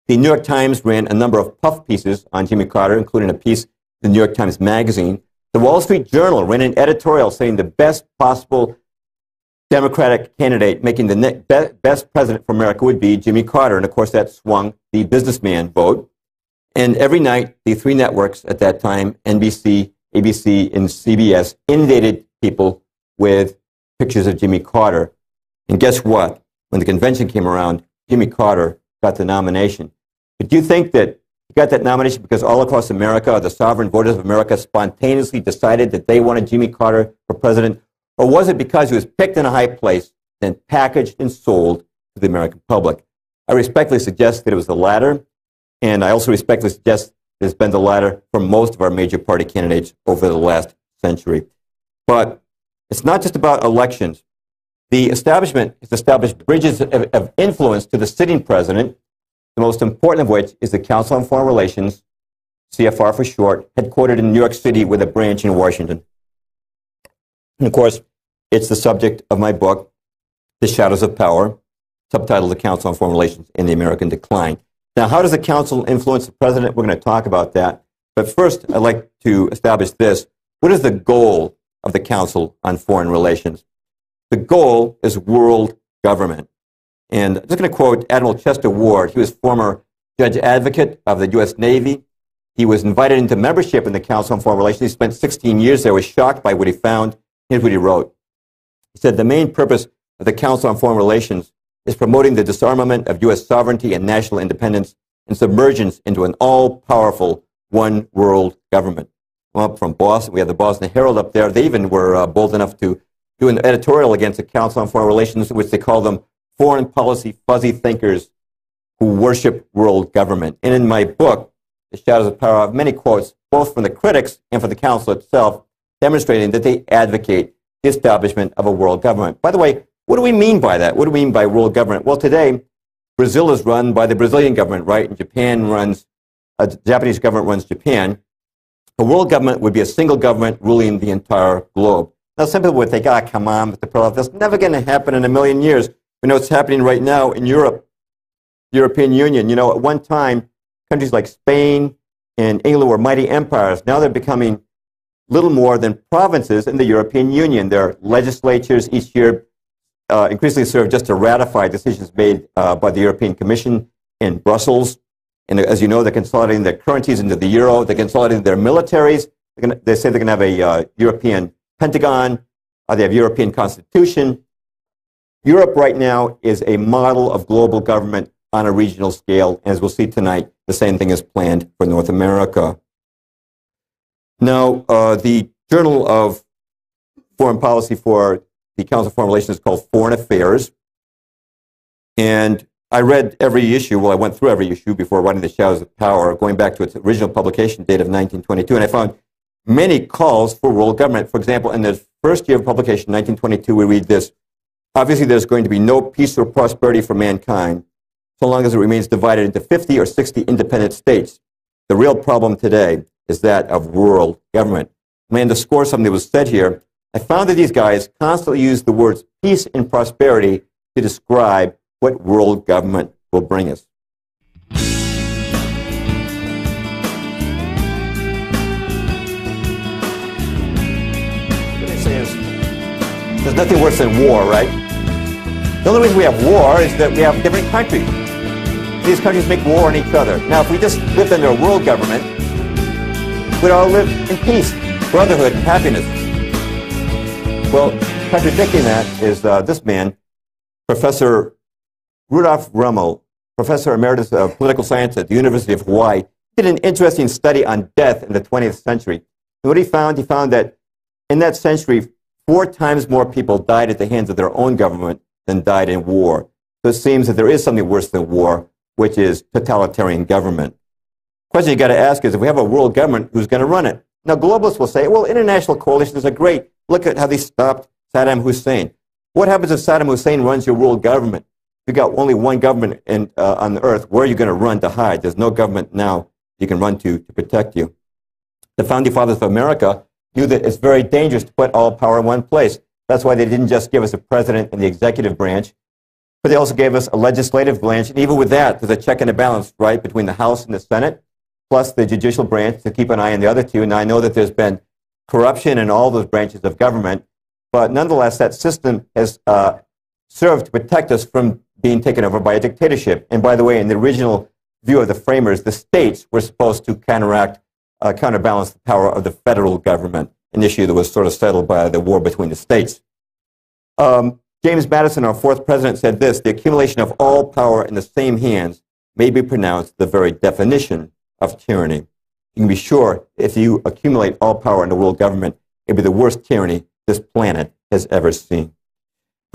The New York Times ran a number of puff pieces on Jimmy Carter, including a piece in the New York Times Magazine. The Wall Street Journal ran an editorial saying the best possible Democratic candidate making the best president for America would be Jimmy Carter. And of course, that swung the businessman vote. And every night, the 3 networks at that time, NBC, ABC, and CBS, inundated people with pictures of Jimmy Carter. And guess what? When the convention came around, Jimmy Carter got the nomination. But do you think that he got that nomination because all across America, the sovereign voters of America spontaneously decided that they wanted Jimmy Carter for president? Or was it because he was picked in a high place, then packaged and sold to the American public? I respectfully suggest that it was the latter, and I also respectfully suggest that it's been the latter for most of our major party candidates over the last century. But it's not just about elections. The establishment has established bridges of influence to the sitting president, the most important of which is the Council on Foreign Relations, CFR for short, headquartered in New York City with a branch in Washington. And of course, it's the subject of my book, The Shadows of Power, subtitled The Council on Foreign Relations in the American Decline. Now, how does the council influence the president? We're going to talk about that. But first, I'd like to establish this. What is the goal of the Council on Foreign Relations? The goal is world government. And I'm just going to quote Admiral Chester Ward. He was former judge advocate of the U.S. Navy. He was invited into membership in the Council on Foreign Relations. He spent 16 years there, was shocked by what he found. Here's what he wrote. He said, the main purpose of the Council on Foreign Relations is promoting the disarmament of U.S. sovereignty and national independence and submergence into an all-powerful one world government. Well, from Boston, we have the Boston Herald up there. They even were bold enough to do an editorial against the Council on Foreign Relations, which they call them foreign policy fuzzy thinkers who worship world government. And in my book, The Shadows of Power, I have many quotes, both from the critics and from the Council itself, demonstrating that they advocate the establishment of a world government. By the way, what do we mean by that? What do we mean by world government? Well, today, Brazil is run by the Brazilian government, right? And Japan runs, the Japanese government runs Japan. A world government would be a single government ruling the entire globe. Now, some people would think, come on, Mr. Perloff, that's never going to happen in a million years. We know it's happening right now in Europe, the European Union. You know, at one time, countries like Spain and England were mighty empires. Now they're becoming little more than provinces in the European Union. Their legislatures each year increasingly serve just to ratify decisions made by the European Commission in Brussels. And as you know, they're consolidating their currencies into the euro. They're consolidating their militaries. They say they're going to have a European Pentagon. They have European Constitution. Europe right now is a model of global government on a regional scale. As we'll see tonight, the same thing is planned for North America. Now, the Journal of Foreign Policy for the Council of Foreign Relations is called Foreign Affairs. And I read every issue, well, I went through every issue before writing The Shadows of Power, going back to its original publication date of 1922, and I found many calls for world government. For example, in the first year of publication, 1922, we read this: obviously, there's going to be no peace or prosperity for mankind so long as it remains divided into 50 or 60 independent states. The real problem today is that of world government. Let me underscore something that was said here. I found that these guys constantly use the words peace and prosperity to describe what world government will bring us. What they say is, there's nothing worse than war, right? The only reason we have war is that we have different countries. These countries make war on each other. Now, if we just lived under a world government, we'd all live in peace, brotherhood, and happiness. Well, contradicting that is this man, Professor Rudolf Rummel, Professor Emeritus of Political Science at the University of Hawaii, did an interesting study on death in the 20th century. And what he found that in that century, 4 times more people died at the hands of their own government than died in war. So it seems that there is something worse than war, which is totalitarian government. The question you got to ask is, if we have a world government, who's going to run it? Now, globalists will say, well, international coalitions are great. Look at how they stopped Saddam Hussein. What happens if Saddam Hussein runs your world government? If you've got only one government on the earth, where are you going to run to hide? There's no government now you can run to protect you. The Founding Fathers of America knew that it's very dangerous to put all power in one place. That's why they didn't just give us a president and the executive branch, but they also gave us a legislative branch. And even with that, there's a check and a balance, right, between the House and the Senate, plus the judicial branch to keep an eye on the other two. And I know that there's been corruption in all those branches of government, but nonetheless, that system has served to protect us from being taken over by a dictatorship. And by the way, in the original view of the framers, the states were supposed to counterbalance the power of the federal government, an issue that was sort of settled by the war between the states. James Madison, our 4th president, said this: the accumulation of all power in the same hands may be pronounced the very definition of tyranny. You can be sure if you accumulate all power in the world government, it'll be the worst tyranny this planet has ever seen.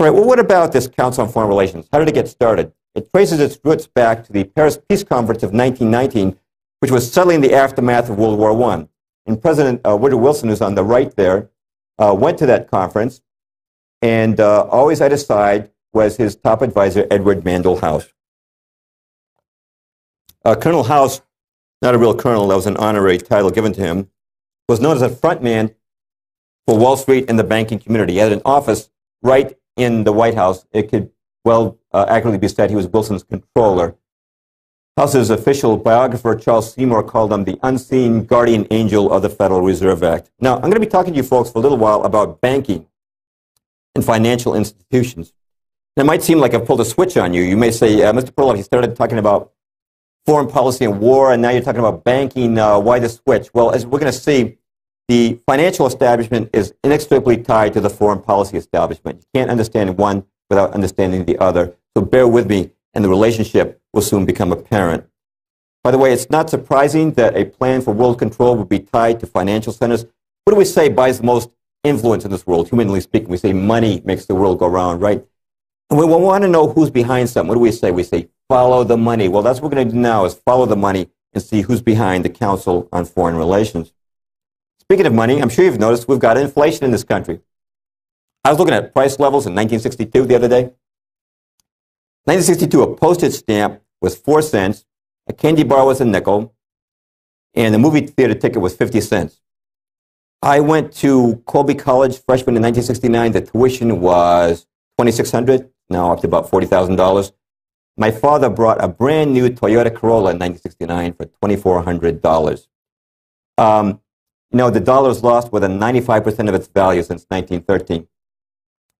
All right, well, what about this Council on Foreign Relations? How did it get started? It traces its roots back to the Paris Peace Conference of 1919, which was settling the aftermath of World War I. And President Woodrow Wilson, who's on the right there, went to that conference, and always at his side was his top advisor, Edward Mandell House. Colonel House, not a real colonel, that was an honorary title given to him, was known as a front man for Wall Street and the banking community. He had an office right in the White House. It could well accurately be said he was Wilson's controller. House's official biographer, Charles Seymour, called him the unseen guardian angel of the Federal Reserve Act. Now, I'm going to be talking to you folks for a little while about banking and financial institutions. And it might seem like I've pulled a switch on you. You may say, Mr. Perloff, you started talking about foreign policy and war, and now you're talking about banking. Why the switch? Well, as we're going to see, the financial establishment is inextricably tied to the foreign policy establishment. You can't understand one without understanding the other. So bear with me, and the relationship will soon become apparent. By the way, it's not surprising that a plan for world control would be tied to financial centers. What do we say buys the most influence in this world? Humanly speaking, we say money makes the world go round, right? And we want to know who's behind something. What do we say? We say follow the money. Well, that's what we're going to do now, is follow the money and see who's behind the Council on Foreign Relations. Speaking of money, I'm sure you've noticed we've got inflation in this country. I was looking at price levels in 1962 the other day. 1962, a postage stamp was 4 cents, a candy bar was a nickel, and the movie theater ticket was 50 cents. I went to Colby College freshman in 1969. The tuition was $2,600, now up to about $40,000. My father brought a brand new Toyota Corolla in 1969 for $2,400. You know, the dollar's lost more than 95% of its value since 1913.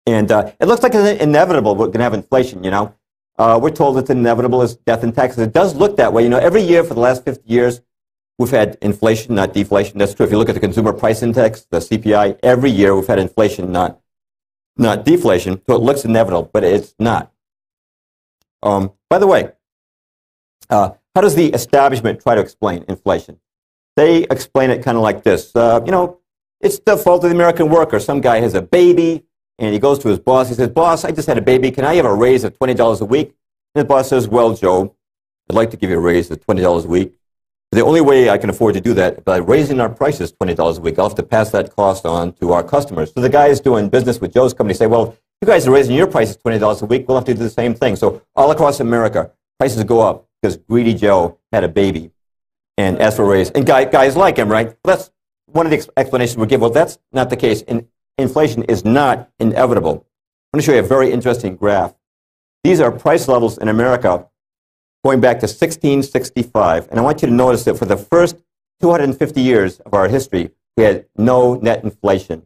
And it looks like it's inevitable we're going to have inflation, you know. We're told it's inevitable as death and taxes. It does look that way. You know, every year for the last 50 years, we've had inflation, not deflation. That's true. If you look at the Consumer Price Index, the CPI, every year we've had inflation, not deflation. So it looks inevitable, but it's not. By the way, how does the establishment try to explain inflation? They explain it kind of like this. You know, it's the fault of the American worker. Some guy has a baby, and he goes to his boss. He says, "Boss, I just had a baby. Can I have a raise of $20 a week?" And his boss says, "Well, Joe, I'd like to give you a raise of $20 a week. The only way I can afford to do that is by raising our prices $20 a week. I'll have to pass that cost on to our customers." So the guys doing business with Joe's company say, "Well, you guys are raising your prices $20 a week. We'll have to do the same thing." So all across America, prices go up because greedy Joe had a baby and asked for a raise. And guys like him, right? That's one of the explanations we give. Well, that's not the case. Inflation is not inevitable. I'm going to show you a very interesting graph. These are price levels in America going back to 1665. And I want you to notice that for the first 250 years of our history, we had no net inflation.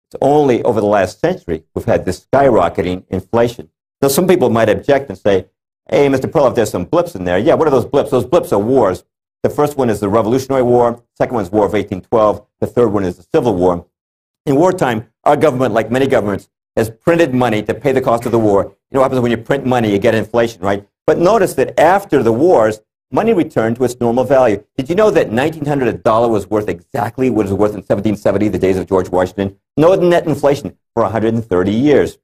It's only over the last century we've had this skyrocketing inflation. Now, some people might object and say, "Hey, Mr. Perloff, there's some blips in there." Yeah, what are those blips? Those blips are wars. The first one is the Revolutionary War. Second one is War of 1812. The third one is the Civil War. In wartime, our government, like many governments, has printed money to pay the cost of the war. You know what happens when you print money? You get inflation, right? But notice that after the wars, money returned to its normal value. Did you know that 1900 a dollar was worth exactly what it was worth in 1770, the days of George Washington? No net inflation for 130 years.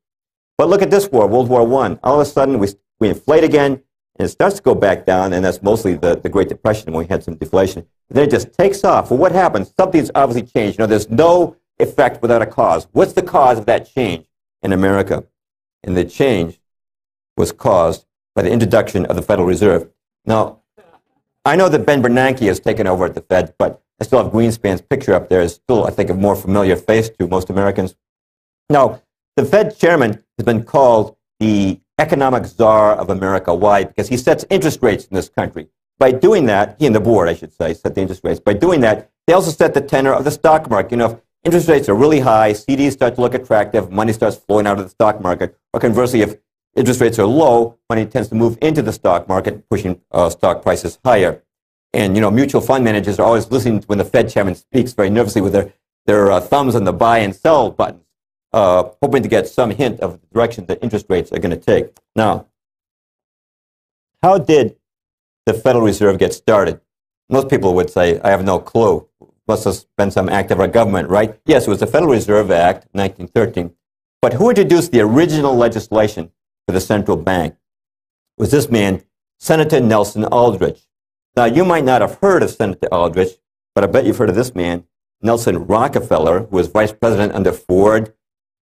But look at this war, World War I. All of a sudden, we inflate again, and it starts to go back down, and that's mostly the Great Depression when we had some deflation. And then it just takes off. Well, what happens? Something's obviously changed. You know, there's no effect without a cause. What's the cause of that change in America? And the change was caused by the introduction of the Federal Reserve. Now, I know that Ben Bernanke has taken over at the Fed, but I still have Greenspan's picture up there. It's still, I think, a more familiar face to most Americans. Now, the Fed chairman has been called the economic czar of America. Why? Because he sets interest rates in this country. By doing that, he and the board, I should say, set the interest rates. By doing that, they also set the tenor of the stock market. You know, if interest rates are really high, CDs start to look attractive, money starts flowing out of the stock market. Or conversely, if interest rates are low, money tends to move into the stock market, pushing stock prices higher. And, you know, mutual fund managers are always listening when the Fed chairman speaks very nervously with their thumbs on the buy and sell buttons, hoping to get some hint of the direction that interest rates are going to take. Now, how did the Federal Reserve get started? Most people would say, I have no clue. Must have been some act of our government, right? Yes, it was the Federal Reserve Act, 1913. But who introduced the original legislation for the central bank? It was this man, Senator Nelson Aldrich. Now, you might not have heard of Senator Aldrich, but I bet you've heard of this man, Nelson Rockefeller, who was vice president under Ford,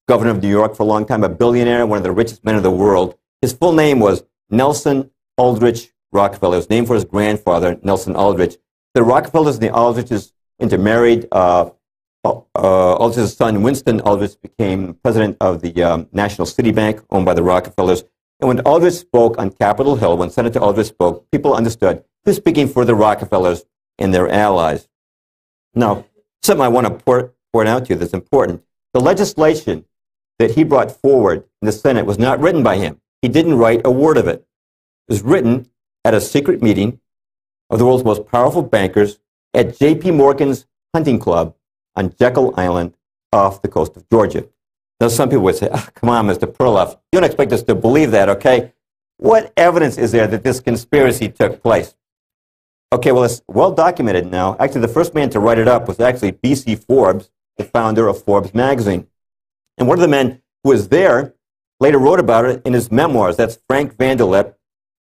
governor of New York for a long time, a billionaire, one of the richest men of the world. His full name was Nelson Aldrich Rockefeller. It was named for his grandfather, Nelson Aldrich. The Rockefellers and the Aldriches intermarried. Aldrich's son, Winston Aldrich, became president of the National City Bank, owned by the Rockefellers. And when Aldrich spoke on Capitol Hill, when Senator Aldrich spoke, people understood he was speaking for the Rockefellers and their allies. Now, something I want to point out to you that's important. The legislation that he brought forward in the Senate was not written by him. He didn't write a word of it. It was written at a secret meeting of the world's most powerful bankers at J.P. Morgan's hunting club on Jekyll Island off the coast of Georgia. Now, some people would say, oh, come on, Mr. Perloff, you don't expect us to believe that, okay? What evidence is there that this conspiracy took place? Okay, well, it's well documented now. Actually, the first man to write it up was actually B.C. Forbes, the founder of Forbes magazine. And one of the men who was there later wrote about it in his memoirs. That's Frank Vanderlip,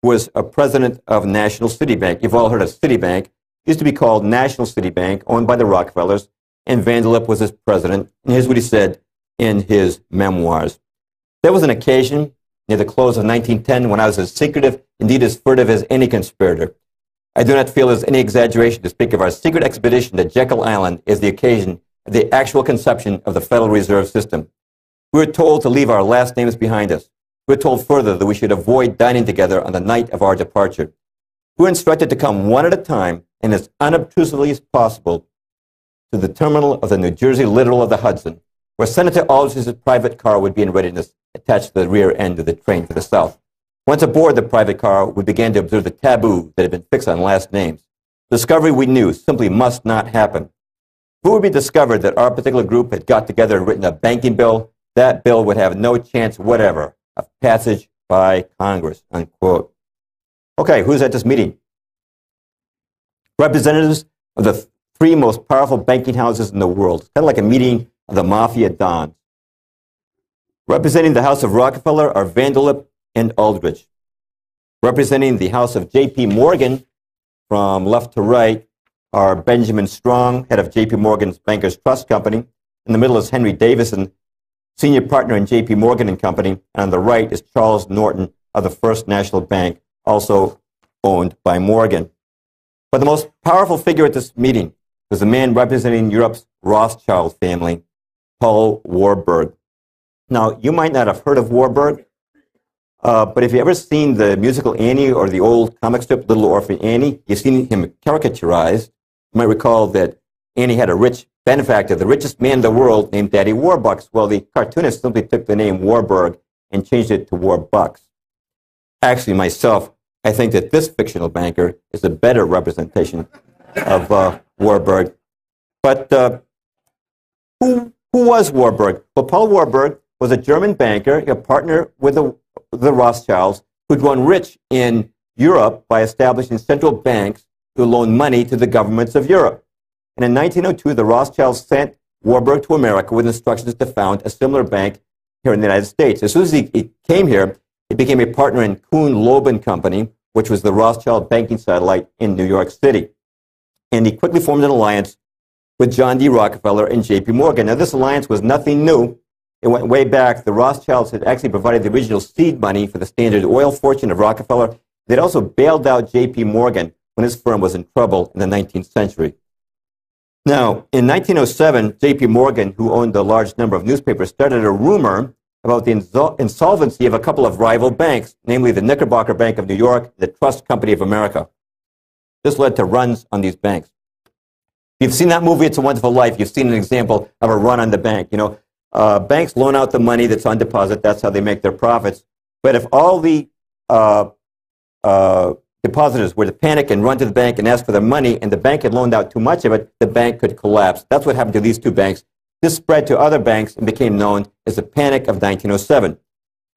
who was a president of National City Bank. You've all heard of Citibank. It used to be called National City Bank, owned by the Rockefellers, and Vanderlip was his president. And here's what he said in his memoirs. There was an occasion near the close of 1910 when I was as secretive, indeed as furtive as any conspirator. I do not feel there's any exaggeration to speak of our secret expedition to Jekyll Island as the occasion of the actual conception of the Federal Reserve System. We were told to leave our last names behind us. We were told further that we should avoid dining together on the night of our departure. We were instructed to come one at a time and as unobtrusively as possible to the terminal of the New Jersey Littoral of the Hudson, where Senator Aldrich's private car would be in readiness attached to the rear end of the train for the south. Once aboard the private car, we began to observe the taboo that had been fixed on last names. The discovery we knew simply must not happen. If it would be discovered that our particular group had got together and written a banking bill, that bill would have no chance whatever of passage by Congress, unquote. Okay, who's at this meeting? Representatives of the three most powerful banking houses in the world. It's kind of like a meeting of the mafia dons. Representing the House of Rockefeller are Vanderlip and Aldrich. Representing the House of J.P. Morgan, from left to right, are Benjamin Strong, head of J.P. Morgan's Bankers Trust Company. In the middle is Henry Davison, senior partner in J.P. Morgan and Company. And on the right is Charles Norton of the First National Bank, also owned by Morgan. But the most powerful figure at this meeting was the man representing Europe's Rothschild family, Paul Warburg. Now, you might not have heard of Warburg, but if you've ever seen the musical Annie or the old comic strip Little Orphan Annie, you've seen him caricaturized. You might recall that Annie had a rich benefactor, the richest man in the world, named Daddy Warbucks. Well, the cartoonist simply took the name Warburg and changed it to Warbucks. Actually, myself, I think that this fictional banker is a better representation of Warburg. But who was Warburg? Well, Paul Warburg was a German banker, a partner with the Rothschilds, who'd grown rich in Europe by establishing central banks to loan money to the governments of Europe. And in 1902, the Rothschilds sent Warburg to America with instructions to found a similar bank here in the United States. As soon as he came here, he became a partner in Kuhn Loeb and Company, which was the Rothschild banking satellite in New York City. And he quickly formed an alliance with John D. Rockefeller and J.P. Morgan. Now, this alliance was nothing new. It went way back. The Rothschilds had actually provided the original seed money for the Standard Oil fortune of Rockefeller. They'd also bailed out J.P. Morgan when his firm was in trouble in the 19th century. Now, in 1907, J.P. Morgan, who owned a large number of newspapers, started a rumor about the insolvency of a couple of rival banks, namely the Knickerbocker Bank of New York and the Trust Company of America. This led to runs on these banks. If you've seen that movie, It's a Wonderful Life, you've seen an example of a run on the bank. You know, banks loan out the money that's on deposit. That's how they make their profits. But if all the depositors were to panic and run to the bank and ask for their money, and the bank had loaned out too much of it, the bank could collapse. That's what happened to these two banks. This spread to other banks and became known as the Panic of 1907.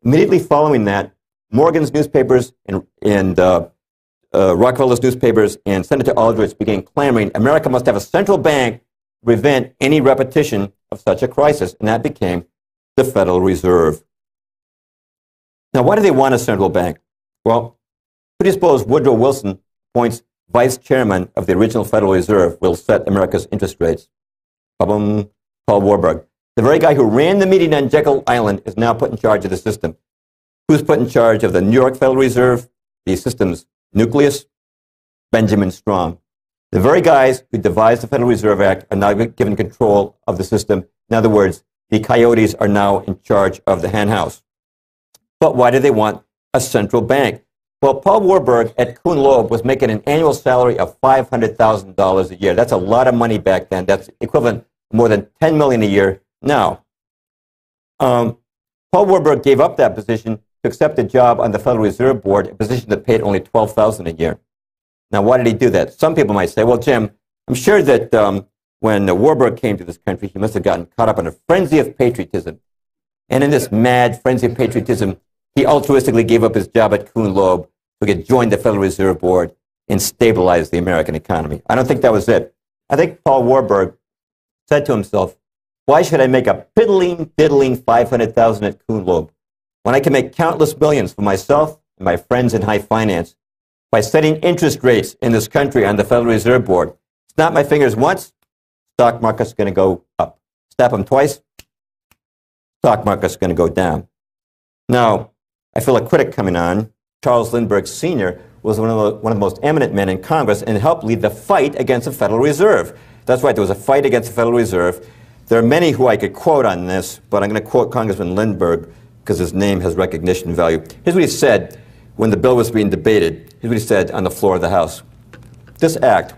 Immediately following that, Morgan's newspapers and Rockefeller's newspapers and Senator Aldrich began clamoring, America must have a central bank to prevent any repetition of such a crisis, and that became the Federal Reserve. Now, why do they want a central bank? Well, who do you suppose Woodrow Wilson appoints vice chairman of the original Federal Reserve will set America's interest rates? Paul Warburg. The very guy who ran the meeting on Jekyll Island is now put in charge of the system. Who's put in charge of the New York Federal Reserve, the system's nucleus? Benjamin Strong. The very guys who devised the Federal Reserve Act are now given control of the system. In other words, the coyotes are now in charge of the henhouse. But why do they want a central bank? Well, Paul Warburg at Kuhn Loeb was making an annual salary of $500,000 a year. That's a lot of money back then. That's equivalent to more than $10 million a year now. Paul Warburg gave up that position to accept a job on the Federal Reserve Board, a position that paid only $12,000 a year. Now, why did he do that? Some people might say, well, Jim, I'm sure that when Warburg came to this country, he must have gotten caught up in a frenzy of patriotism. And in this mad frenzy of patriotism, he altruistically gave up his job at Kuhn Loeb so he could join the Federal Reserve Board and stabilize the American economy. I don't think that was it. I think Paul Warburg said to himself, why should I make a piddling, diddling 500,000 at Kuhn Loeb when I can make countless millions for myself and my friends in high finance by setting interest rates in this country on the Federal Reserve Board? Snap my fingers once, stock market's going to go up. Snap them twice, stock market's going to go down. Now, I feel a critic coming on. Charles Lindbergh Sr. was one of the most eminent men in Congress and helped lead the fight against the Federal Reserve. That's right, there was a fight against the Federal Reserve. There are many who I could quote on this, but I'm going to quote Congressman Lindbergh because his name has recognition value. Here's what he said when the bill was being debated. Here's what he said on the floor of the House. This act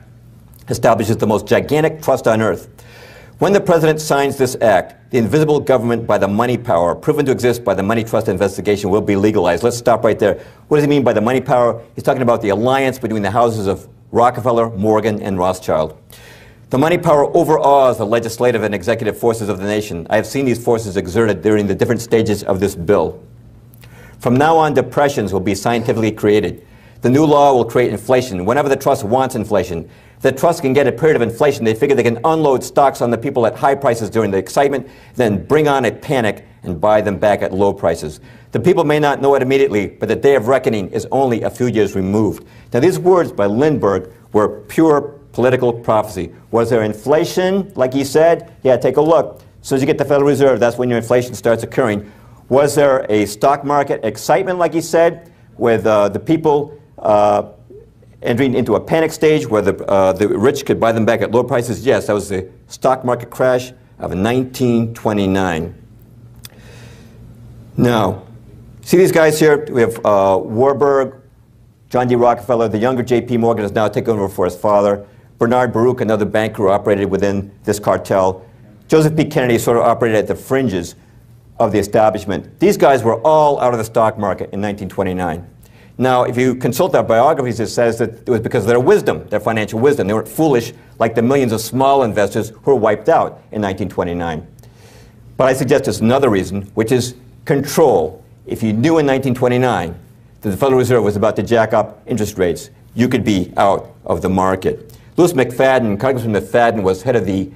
establishes the most gigantic trust on earth. When the president signs this act, the invisible government by the money power, proven to exist by the money trust investigation, will be legalized. Let's stop right there. What does he mean by the money power? He's talking about the alliance between the houses of Rockefeller, Morgan, and Rothschild. The money power overawes the legislative and executive forces of the nation. I have seen these forces exerted during the different stages of this bill. From now on, depressions will be scientifically created. The new law will create inflation whenever the trust wants inflation. If the trust can get a period of inflation, they figure they can unload stocks on the people at high prices during the excitement, then bring on a panic and buy them back at low prices. The people may not know it immediately, but the day of reckoning is only a few years removed. Now, these words by Lindbergh were pure political prophecy. Was there inflation, like he said? Yeah, take a look. As soon as you get the Federal Reserve, that's when your inflation starts occurring. Was there a stock market excitement, like he said, with the people entering into a panic stage where the rich could buy them back at low prices? Yes, that was the stock market crash of 1929. Now, see these guys here? We have Warburg, John D. Rockefeller. The younger J.P. Morgan has now taken over for his father. Bernard Baruch, another banker who operated within this cartel. Joseph P. Kennedy sort of operated at the fringes of the establishment. These guys were all out of the stock market in 1929. Now, if you consult their biographies, it says that it was because of their wisdom, their financial wisdom. They weren't foolish like the millions of small investors who were wiped out in 1929. But I suggest there's another reason, which is control. If you knew in 1929 that the Federal Reserve was about to jack up interest rates, you could be out of the market. Louis McFadden, Congressman McFadden, was head of the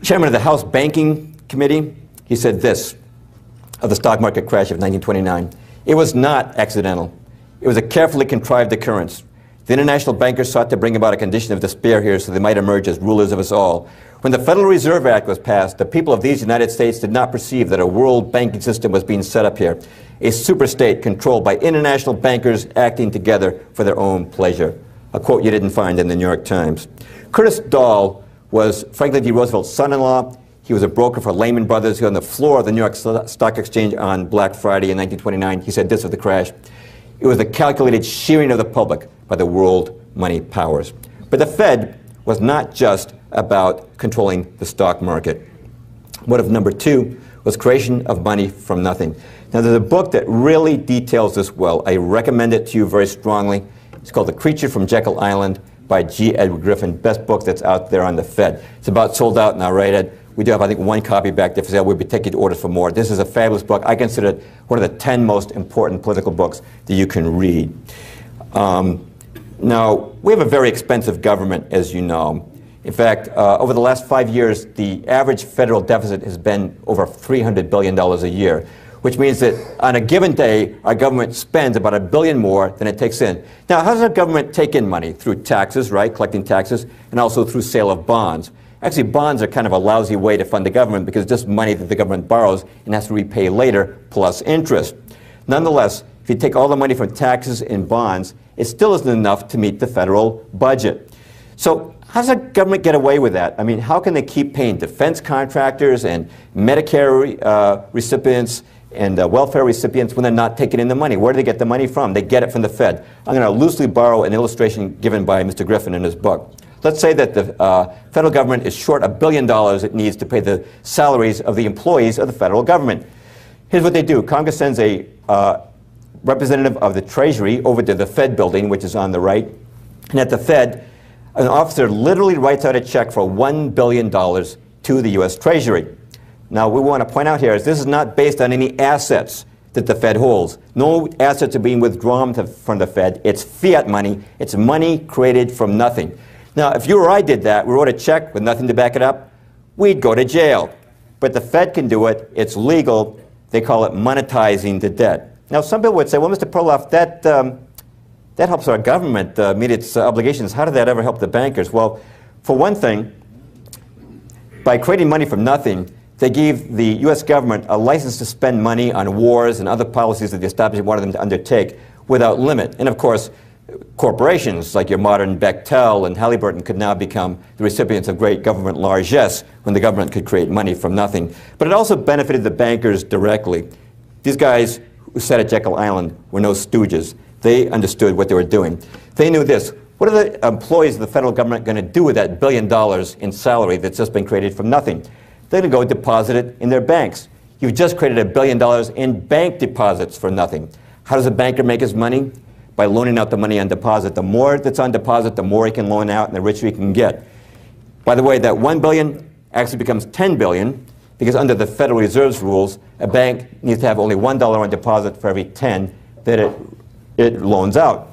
chairman of the House Banking Committee. He said this of the stock market crash of 1929. It was not accidental. It was a carefully contrived occurrence. The international bankers sought to bring about a condition of despair here so they might emerge as rulers of us all. When the Federal Reserve Act was passed, the people of these United States did not perceive that a world banking system was being set up here, a superstate controlled by international bankers acting together for their own pleasure. A quote you didn't find in the New York Times. Curtis Dahl was Franklin D. Roosevelt's son-in-law. He was a broker for Lehman Brothers. He was on the floor of the New York Stock Exchange on Black Friday in 1929. He said this of the crash. It was the calculated shearing of the public by the world money powers. But the Fed was not just about controlling the stock market. Motive number two was creation of money from nothing. Now, there's a book that really details this well. I recommend it to you very strongly. It's called The Creature from Jekyll Island by G. Edward Griffin. Best book that's out there on the Fed. It's about sold out now, right, Ed? We do have, I think, one copy back there for sale. We'll be taking orders for more. This is a fabulous book. I consider it one of the 10 most important political books that you can read. Now, we have a very expensive government, as you know. In fact, over the last 5 years, the average federal deficit has been over $300 billion a year, which means that on a given day, our government spends about $1 billion more than it takes in. Now, how does our government take in money? Through taxes, right, collecting taxes, and also through sale of bonds. Actually, bonds are kind of a lousy way to fund the government because it's just money that the government borrows and has to repay later, plus interest. Nonetheless, if you take all the money from taxes and bonds, it still isn't enough to meet the federal budget. So how does the government get away with that? I mean, how can they keep paying defense contractors and Medicare recipients and welfare recipients when they're not taking in the money? Where do they get the money from? They get it from the Fed. I'm going to loosely borrow an illustration given by Mr. Griffin in his book. Let's say that the federal government is short $1 billion it needs to pay the salaries of the employees of the federal government. Here's what they do. Congress sends a representative of the Treasury over to the Fed building, which is on the right. And at the Fed, an officer literally writes out a check for $1 billion to the U.S. Treasury. Now, we want to point out here is this is not based on any assets that the Fed holds. No assets are being withdrawn from the Fed. It's fiat money. It's money created from nothing. Now, if you or I did that, we wrote a check with nothing to back it up, we'd go to jail. But the Fed can do it. It's legal. They call it monetizing the debt. Now, some people would say, well, Mr. Perloff, that helps our government meet its obligations. How did that ever help the bankers? Well, for one thing, by creating money from nothing, they gave the U.S. government a license to spend money on wars and other policies that the establishment wanted them to undertake without limit. And of course, corporations like your modern Bechtel and Halliburton could now become the recipients of great government largesse when the government could create money from nothing. But it also benefited the bankers directly. These guys who sat at Jekyll Island were no stooges. They understood what they were doing. They knew this. What are the employees of the federal government going to do with that $1 billion in salary that's just been created from nothing? They're going to go deposit it in their banks. You've just created $1 billion in bank deposits for nothing. How does a banker make his money? By loaning out the money on deposit. The more that's on deposit, the more he can loan out and the richer he can get. By the way, that $1 billion actually becomes $10 billion because under the Federal Reserve's rules, a bank needs to have only $1 on deposit for every 10 that it loans out.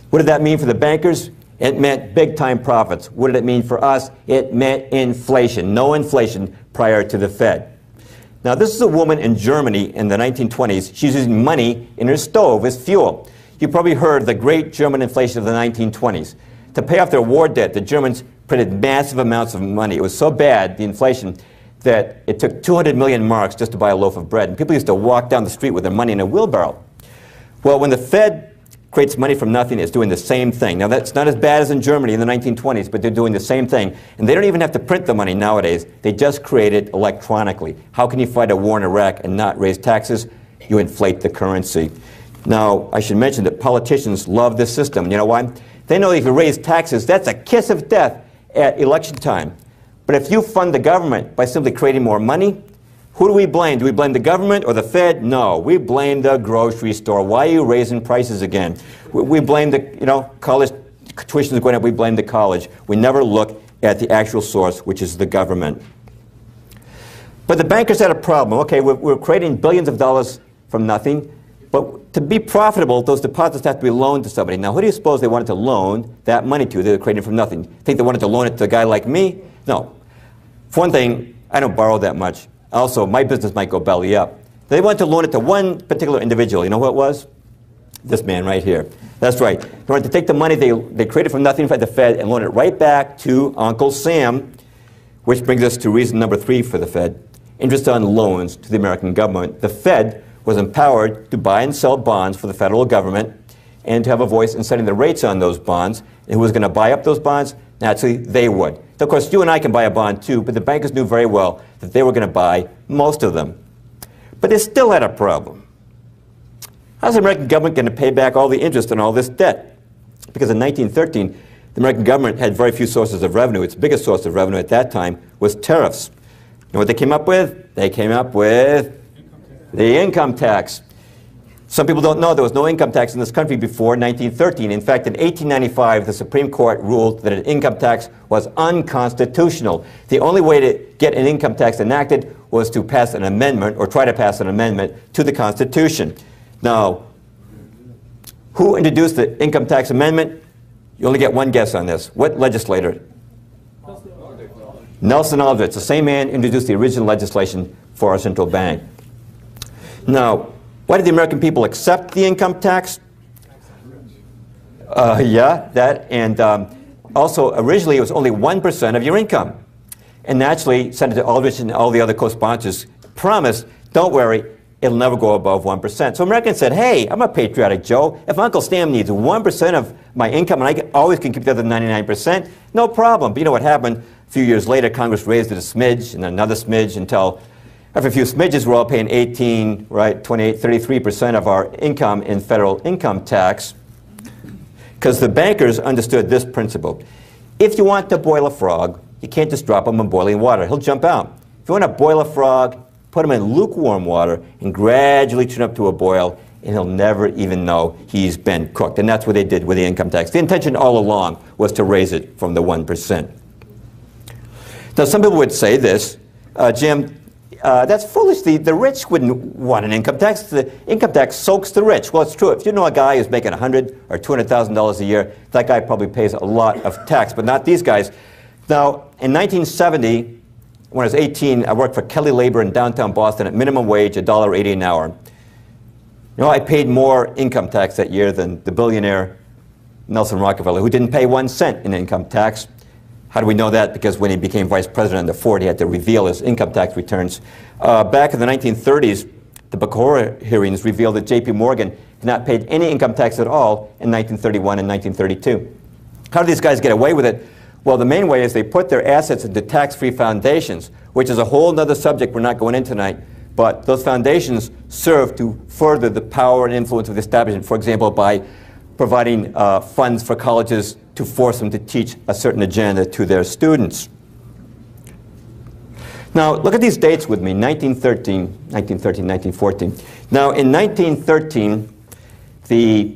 What did that mean for the bankers? It meant big-time profits. What did it mean for us? It meant inflation. No inflation prior to the Fed. Now, this is a woman in Germany in the 1920s. She's using money in her stove as fuel. You probably heard the great German inflation of the 1920s. To pay off their war debt, the Germans printed massive amounts of money. It was so bad, the inflation, that it took 200 million marks just to buy a loaf of bread. And people used to walk down the street with their money in a wheelbarrow. Well, when the Fed creates money from nothing, it's doing the same thing. Now, that's not as bad as in Germany in the 1920s, but they're doing the same thing. And they don't even have to print the money nowadays. They just create it electronically. How can you fight a war in Iraq and not raise taxes? You inflate the currency. Now, I should mention that politicians love this system. You know why? They know if you raise taxes, that's a kiss of death at election time. But if you fund the government by simply creating more money, who do we blame? Do we blame the government or the Fed? No, we blame the grocery store. Why are you raising prices again? We blame the, college tuition is going up. We blame the college. We never look at the actual source, which is the government. But the bankers had a problem. Okay, we're creating billions of dollars from nothing, but to be profitable, those deposits have to be loaned to somebody. Now, who do you suppose they wanted to loan that money to? They're creating from nothing. Think they wanted to loan it to a guy like me? No. For one thing, I don't borrow that much. Also, my business might go belly up. They wanted to loan it to one particular individual. You know who it was? This man right here. That's right. They wanted to take the money they created from nothing by the Fed and loan it right back to Uncle Sam, which brings us to reason number 3 for the Fed. Interest on loans to the American government. The Fed was empowered to buy and sell bonds for the federal government and to have a voice in setting the rates on those bonds. And who was going to buy up those bonds? Naturally, they would. Of course, you and I can buy a bond too, but the bankers knew very well that they were going to buy most of them. But they still had a problem. How's the American government going to pay back all the interest on all this debt? Because in 1913, the American government had very few sources of revenue. Its biggest source of revenue at that time was tariffs. You know what they came up with? They came up with the income tax. Some people don't know there was no income tax in this country before 1913. In fact, in 1895, the Supreme Court ruled that an income tax was unconstitutional. The only way to get an income tax enacted was to pass an amendment, or try to pass an amendment, to the Constitution. Now, who introduced the income tax amendment? You only get one guess on this. What legislator? Nelson Aldrich, the same man, introduced the original legislation for our central bank. Now, why did the American people accept the income tax? Also originally it was only 1% of your income. And naturally, Senator Aldrich and all the other co-sponsors promised, don't worry, it'll never go above 1%. So Americans said, hey, I'm a patriotic Joe. If Uncle Sam needs 1% of my income and I always can keep the other 99%, no problem. But you know what happened? A few years later, Congress raised it a smidge and another smidge until after a few smidges, we're all paying 18, right, 28, 33% of our income in federal income tax, because the bankers understood this principle. If you want to boil a frog, you can't just drop him in boiling water. He'll jump out. If you want to boil a frog, put him in lukewarm water and gradually turn up to a boil, and he'll never even know he's been cooked. And that's what they did with the income tax. The intention all along was to raise it from the 1%. Now, some people would say this, Jim, That's foolish. The rich wouldn't want an income tax. The income tax soaks the rich. Well, it's true. If you know a guy who's making $100,000 or $200,000 a year, that guy probably pays a lot of tax, but not these guys. Now, in 1970, when I was 18, I worked for Kelly Labor in downtown Boston at minimum wage, $1.80 an hour. You know, I paid more income tax that year than the billionaire Nelson Rockefeller, who didn't pay 1 cent in income tax. How do we know that? Because when he became vice president under Ford, he had to reveal his income tax returns. Back in the 1930s, the Bacora hearings revealed that J.P. Morgan had not paid any income tax at all in 1931 and 1932. How do these guys get away with it? Well, the main way is they put their assets into tax-free foundations, which is a whole other subject we're not going into tonight. But those foundations serve to further the power and influence of the establishment, for example, by providing funds for colleges to force them to teach a certain agenda to their students. Now, look at these dates with me, 1914. Now, in 1913, the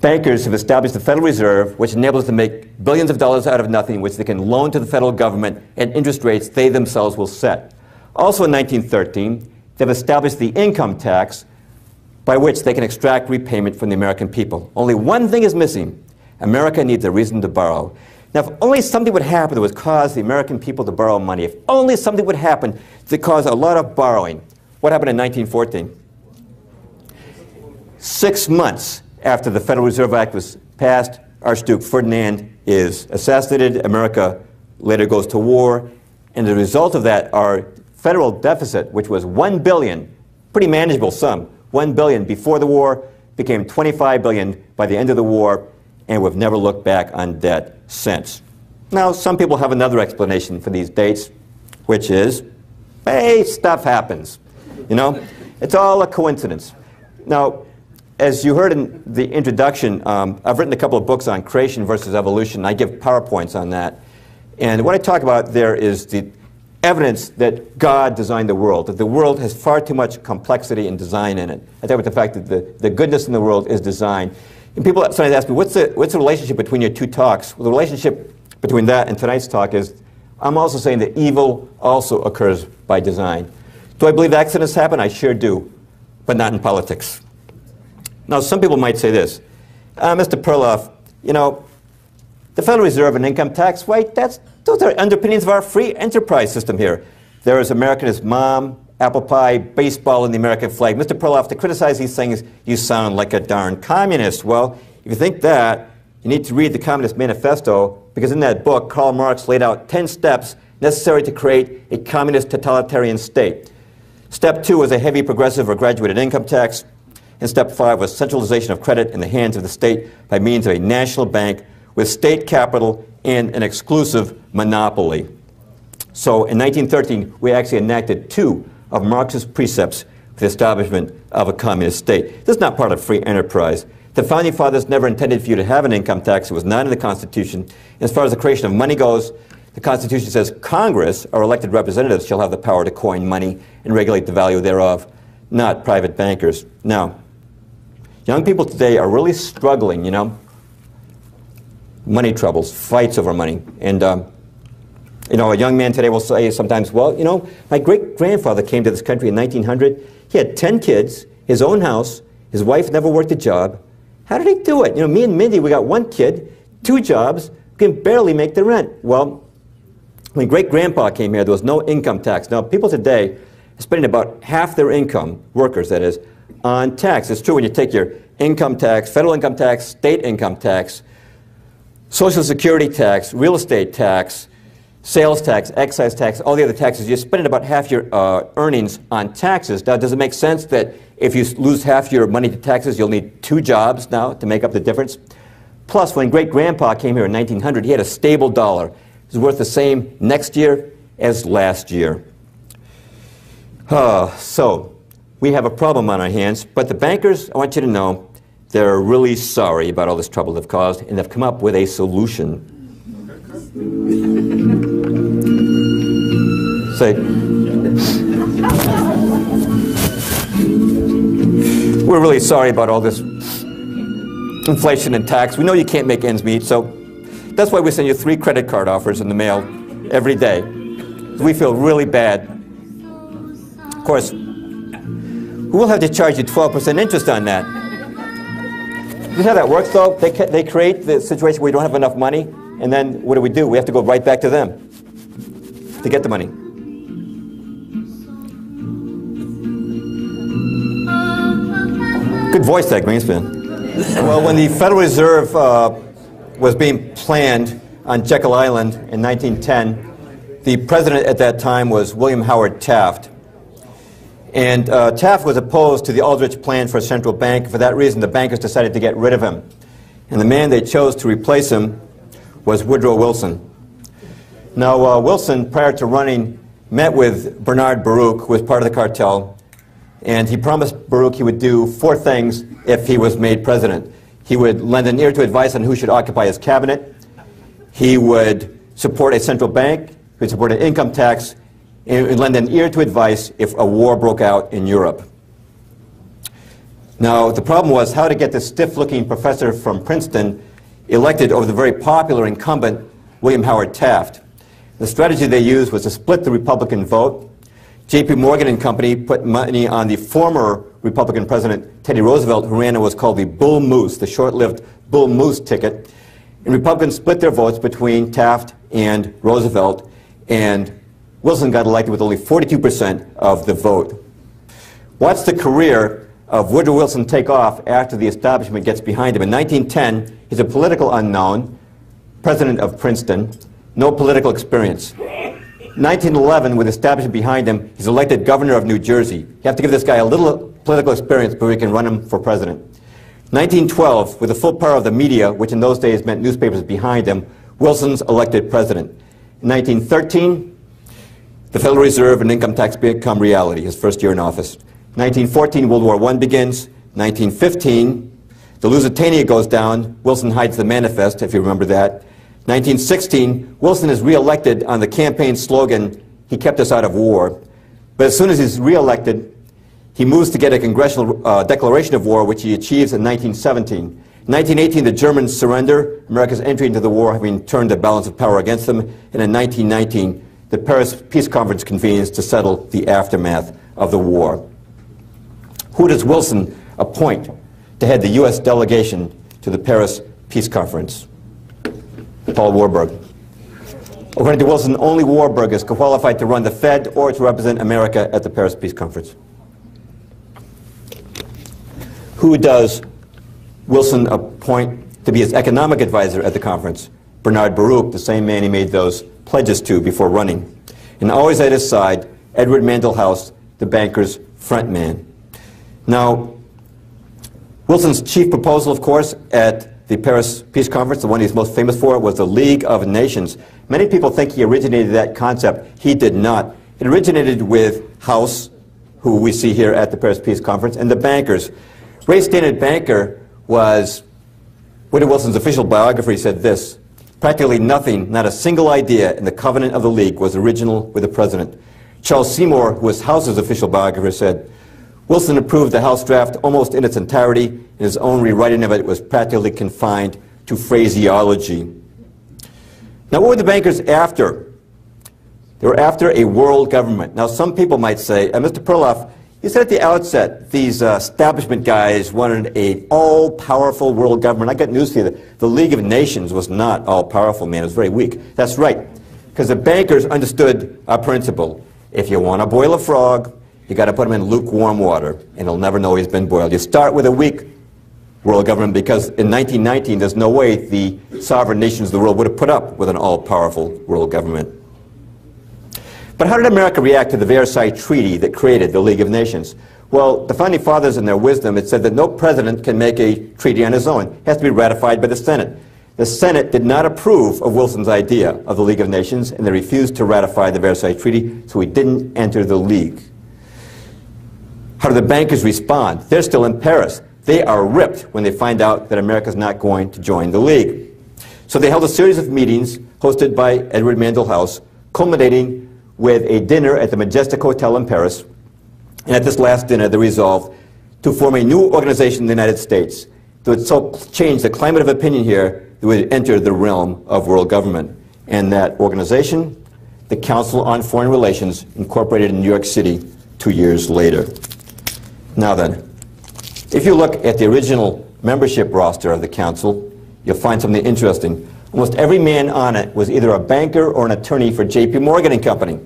bankers have established the Federal Reserve, which enables them to make billions of dollars out of nothing, which they can loan to the federal government at interest rates they themselves will set. Also in 1913, they've established the income tax, by which they can extract repayment from the American people. Only one thing is missing. America needs a reason to borrow. Now, if only something would happen that would cause the American people to borrow money, if only something would happen to cause a lot of borrowing. What happened in 1914? 6 months after the Federal Reserve Act was passed, Archduke Ferdinand is assassinated. America later goes to war. And the result of that, our federal deficit, which was $1 billion, pretty manageable sum, $1 billion before the war, became $25 billion by the end of the war, and we've never looked back on debt since. Now, some people have another explanation for these dates, which is, hey, stuff happens. You know, it's all a coincidence. Now, as you heard in the introduction, I've written a couple of books on creation versus evolution. I give PowerPoints on that. And what I talk about there is the evidence that God designed the world, that the world has far too much complexity and design in it. I talk about the fact that the goodness in the world is design. And people sometimes ask me, what's the relationship between your two talks? Well, the relationship between that and tonight's talk is, I'm also saying that evil also occurs by design. Do I believe accidents happen? I sure do, but not in politics. Now, some people might say this, Mr. Perloff, you know, the Federal Reserve and income tax, right, those are underpinnings of our free enterprise system here. There is Americanism, mom, apple pie, baseball, and the American flag. Mr. Perloff, to criticize these things, you sound like a darn communist. Well, if you think that, you need to read the Communist Manifesto, because in that book, Karl Marx laid out 10 steps necessary to create a communist totalitarian state. Step 2 was a heavy progressive or graduated income tax, and step 5 was centralization of credit in the hands of the state by means of a national bank with state capital and an exclusive monopoly. So in 1913, we actually enacted 2 of Marx's precepts for the establishment of a communist state. This is not part of free enterprise. The Founding Fathers never intended for you to have an income tax. It was not in the Constitution. As far as the creation of money goes, the Constitution says Congress, or elected representatives, shall have the power to coin money and regulate the value thereof, not private bankers. Now, young people today are really struggling, you know, money troubles, fights over money. And, you know, a young man today will say sometimes, well, you know, my great-grandfather came to this country in 1900. He had 10 kids, his own house, his wife never worked a job. How did he do it? You know, me and Mindy, we got 1 kid, 2 jobs, we can barely make the rent. Well, when great-grandpa came here, there was no income tax. Now, people today are spending about half their income, workers that is, on tax. It's true when you take your income tax, federal income tax, state income tax, Social Security tax, real estate tax, sales tax, excise tax, all the other taxes, you're spending about half your earnings on taxes. Now, does it make sense that if you lose half your money to taxes, you'll need 2 jobs now to make up the difference? Plus, when great-grandpa came here in 1900, he had a stable dollar. It was worth the same next year as last year. So, we have a problem on our hands, but the bankers, I want you to know, they're really sorry about all this trouble they've caused, and they've come up with a solution. Say, we're really sorry about all this inflation and tax. We know you can't make ends meet, so that's why we send you 3 credit card offers in the mail every day. We feel really bad course, who will have to charge you 12% interest on that? You know how that works, though? They create the situation where we don't have enough money, and then what do? We have to go right back to them to get the money. Good voice, that Greenspan. Well, when the Federal Reserve was being planned on Jekyll Island in 1910, the president at that time was William Howard Taft. And Taft was opposed to the Aldrich plan for a central bank. For that reason, the bankers decided to get rid of him. And the man they chose to replace him was Woodrow Wilson. Now, Wilson, prior to running, met with Bernard Baruch, who was part of the cartel, and he promised Baruch he would do 4 things if he was made president. He would lend an ear to advice on who should occupy his cabinet. He would support a central bank. He would support an income tax. And lend an ear to advice if a war broke out in Europe. Now, the problem was how to get this stiff-looking professor from Princeton elected over the very popular incumbent William Howard Taft. The strategy they used was to split the Republican vote. J.P. Morgan and Company put money on the former Republican president, Teddy Roosevelt, who ran what was called the Bull Moose, the short-lived Bull Moose ticket. And Republicans split their votes between Taft and Roosevelt, and Wilson got elected with only 42% of the vote. Watch the career of Woodrow Wilson take off after the establishment gets behind him. In 1910, he's a political unknown, president of Princeton, no political experience. 1911, with the establishment behind him, he's elected governor of New Jersey. You have to give this guy a little political experience before we can run him for president. 1912, with the full power of the media, which in those days meant newspapers behind him, Wilson's elected president. In 1913, the Federal Reserve and income tax become reality, his first year in office. 1914, World War I begins. 1915, the Lusitania goes down. Wilson hides the manifest, if you remember that. 1916, Wilson is reelected on the campaign slogan, "He kept us out of war." But as soon as he's reelected, he moves to get a congressional declaration of war, which he achieves in 1917. In 1918, the Germans surrender, America's entry into the war having turned the balance of power against them. And in 1919, the Paris Peace Conference convenes to settle the aftermath of the war. Who does Wilson appoint to head the U.S. delegation to the Paris Peace Conference? Paul Warburg. According to Wilson, only Warburg is qualified to run the Fed or to represent America at the Paris Peace Conference. Who does Wilson appoint to be his economic advisor at the conference? Bernard Baruch, the same man he made those pledges to before running. And always at his side, Edward Mandell House, the banker's front man. Now, Wilson's chief proposal, of course, at the Paris Peace Conference, the one he's most famous for, was the League of Nations. Many people think he originated that concept. He did not. It originated with House, who we see here at the Paris Peace Conference, and the bankers. Ray Stannard Banker was Woodrow Wilson's official biographer. He said this: practically nothing, not a single idea in the covenant of the League was original with the president. Charles Seymour, who was House's official biographer, said, Wilson approved the House draft almost in its entirety, and his own rewriting of it was practically confined to phraseology. Now, what were the bankers after? They were after a world government. Now, some people might say, Mr. Perloff, you said at the outset these establishment guys wanted an all-powerful world government. I got news for you. The League of Nations was not all-powerful, man. It was very weak. That's right, because the bankers understood a principle. If you want to boil a frog, you got to put him in lukewarm water, and he'll never know he's been boiled. You start with a weak world government, because in 1919, there's no way the sovereign nations of the world would have put up with an all-powerful world government. But how did America react to the Versailles Treaty that created the League of Nations? Well, the Founding Fathers, in their wisdom, had said that no president can make a treaty on his own. It has to be ratified by the Senate. The Senate did not approve of Wilson's idea of the League of Nations, and they refused to ratify the Versailles Treaty, so he didn't enter the League. How do the bankers respond? They're still in Paris. They are ripped when they find out that America's not going to join the League. So they held a series of meetings hosted by Edward Mandell House, culminating with a dinner at the Majestic Hotel in Paris. And at this last dinner, they resolved to form a new organization in the United States that would so change the climate of opinion here that would enter the realm of world government. And that organization, the Council on Foreign Relations, incorporated in New York City, 2 years later. Now then, if you look at the original membership roster of the council, you'll find something interesting. Almost every man on it was either a banker or an attorney for J.P. Morgan and Company.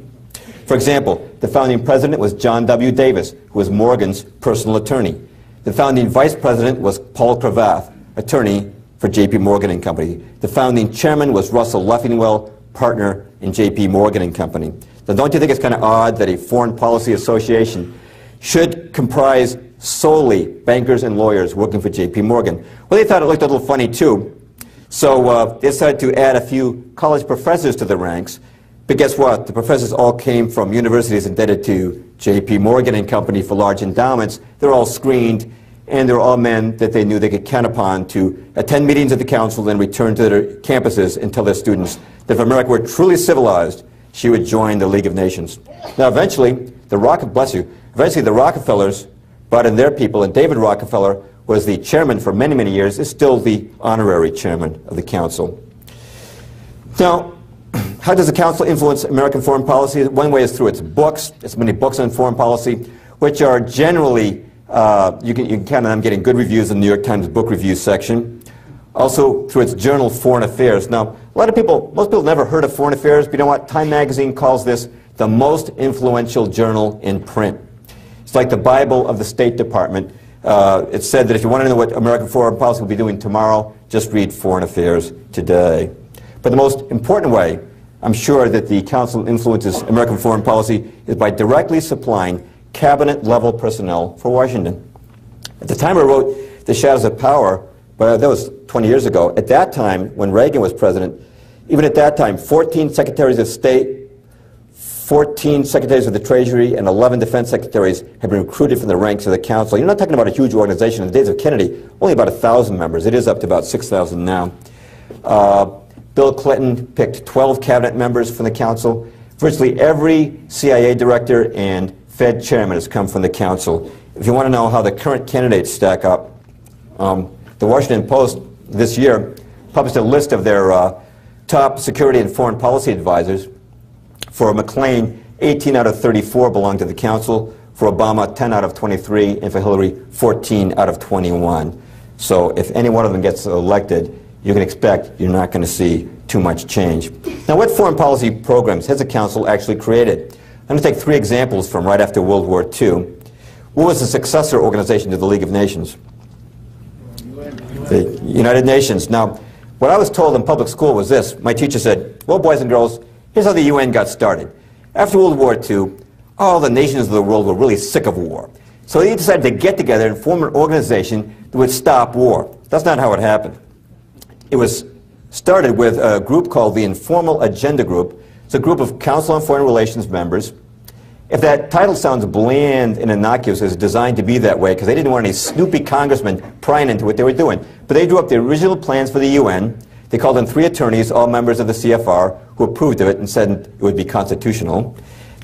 For example, the founding president was John W. Davis, who was Morgan's personal attorney. The founding vice president was Paul Cravath, attorney for J.P. Morgan and Company. The founding chairman was Russell Leffingwell, partner in J.P. Morgan and Company. Now, don't you think it's kind of odd that a foreign policy association should comprise solely bankers and lawyers working for J.P. Morgan? Well, they thought it looked a little funny, too. So they decided to add a few college professors to the ranks. But guess what? The professors all came from universities indebted to J.P. Morgan and Company for large endowments. They're all screened, and they're all men that they knew they could count upon to attend meetings at the council and return to their campuses and tell their students that if America were truly civilized, she would join the League of Nations. Now, eventually, the Rockefellers brought in their people, and David Rockefeller was the chairman for many, many years, is still the honorary chairman of the council. Now, how does the council influence American foreign policy? One way is through its books. It's many books on foreign policy, which are generally, you can count on them getting good reviews in the New York Times book review section. Also through its journal, Foreign Affairs. Now, most people never heard of Foreign Affairs, but you know what? Time magazine calls this the most influential journal in print. It's like the Bible of the State Department. It's said that if you want to know what American foreign policy will be doing tomorrow, just read Foreign Affairs today. But the most important way, I'm sure, that the council influences American foreign policy is by directly supplying cabinet-level personnel for Washington. At the time I wrote The Shadows of Power, but that was 20 years ago, at that time, when Reagan was president, even at that time, 14 secretaries of state, 14 secretaries of the Treasury, and 11 defense secretaries had been recruited from the ranks of the council. You're not talking about a huge organization. In the days of Kennedy, only about 1,000 members. It is up to about 6,000 now. Bill Clinton picked 12 cabinet members from the council. Virtually every CIA director and Fed chairman has come from the council. If you want to know how the current candidates stack up, the Washington Post this year published a list of their top security and foreign policy advisors. For McClain, 18 out of 34 belong to the council. For Obama, 10 out of 23. And for Hillary, 14 out of 21. So if any one of them gets elected, you can expect you're not going to see too much change. Now, what foreign policy programs has the council actually created? I'm going to take 3 examples from right after World War II. What was the successor organization to the League of Nations? The United Nations. Now, what I was told in public school was this. My teacher said, well, boys and girls, here's how the UN got started. After World War II, all the nations of the world were really sick of war. So they decided to get together and form an organization that would stop war. That's not how it happened. It was started with a group called the Informal Agenda Group. It's a group of Council on Foreign Relations members. If that title sounds bland and innocuous, it's designed to be that way because they didn't want any snoopy congressmen prying into what they were doing. But they drew up the original plans for the UN. They called in 3 attorneys, all members of the CFR, who approved of it and said it would be constitutional.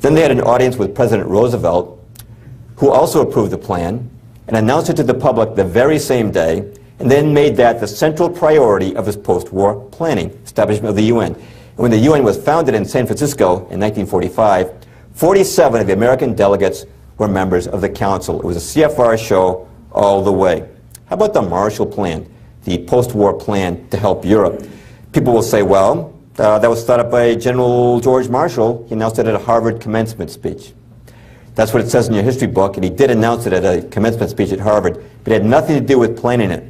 Then they had an audience with President Roosevelt, who also approved the plan and announced it to the public the very same day, and then made that the central priority of his post-war planning, establishment of the UN. And when the UN was founded in San Francisco in 1945, 47 of the American delegates were members of the council. It was a CFR show all the way. How about the Marshall Plan, the post-war plan to help Europe? People will say, well, that was thought up by General George Marshall. He announced it at a Harvard commencement speech. That's what it says in your history book, and he did announce it at a commencement speech at Harvard, but it had nothing to do with planning it.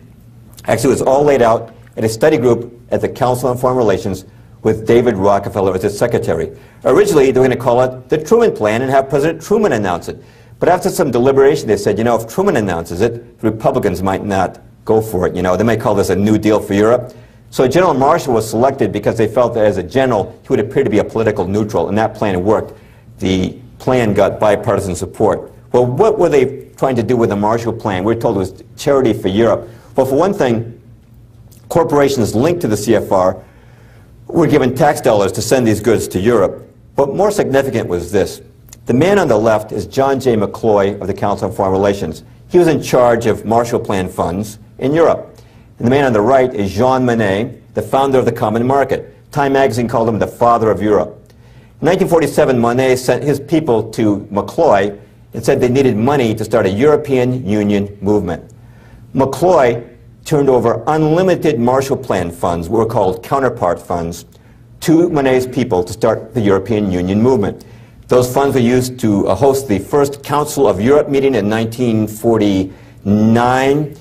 Actually, it was all laid out at a study group at the Council on Foreign Relations with David Rockefeller as its secretary. Originally, they were going to call it the Truman Plan and have President Truman announce it. But after some deliberation, they said, you know, if Truman announces it, the Republicans might not go for it. You know, they may call this a New Deal for Europe. So General Marshall was selected because they felt that as a general, he would appear to be a political neutral, and that plan worked. The plan got bipartisan support. Well, what were they trying to do with the Marshall Plan? We were told it was charity for Europe. Well, for one thing, corporations linked to the CFR were given tax dollars to send these goods to Europe. But more significant was this. The man on the left is John J. McCloy of the Council on Foreign Relations. He was in charge of Marshall Plan funds in Europe. And the man on the right is Jean Monnet, the founder of the Common Market. Time magazine called him the father of Europe. In 1947, Monnet sent his people to McCloy and said they needed money to start a European Union movement. McCloy turned over unlimited Marshall Plan funds, what were called counterpart funds, to Monet's people to start the European Union movement. Those funds were used to host the first Council of Europe meeting in 1949,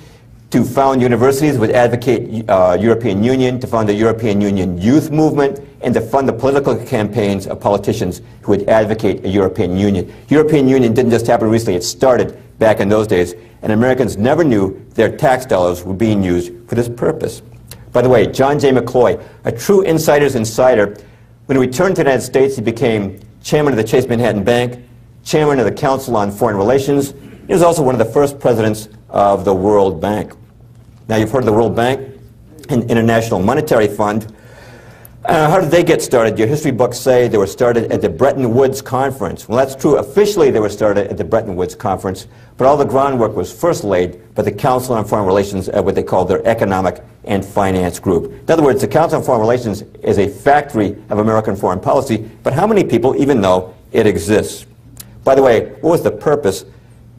to found universities that would advocate European Union, to found the European Union youth movement, and to fund the political campaigns of politicians who would advocate a European Union. European Union didn't just happen recently, it started back in those days, and Americans never knew their tax dollars were being used for this purpose. By the way, John J. McCloy, a true insider's insider, when he returned to the United States, he became chairman of the Chase Manhattan Bank, chairman of the Council on Foreign Relations. He was also one of the first presidents of the World Bank. Now, you've heard of the World Bank and International Monetary Fund. How did they get started? Your history books say they were started at the Bretton Woods Conference. Well, that's true. Officially, they were started at the Bretton Woods Conference, but all the groundwork was first laid by the Council on Foreign Relations at what they called their Economic and Finance Group. In other words, the Council on Foreign Relations is a factory of American foreign policy, but how many people even know it exists? By the way, what was the purpose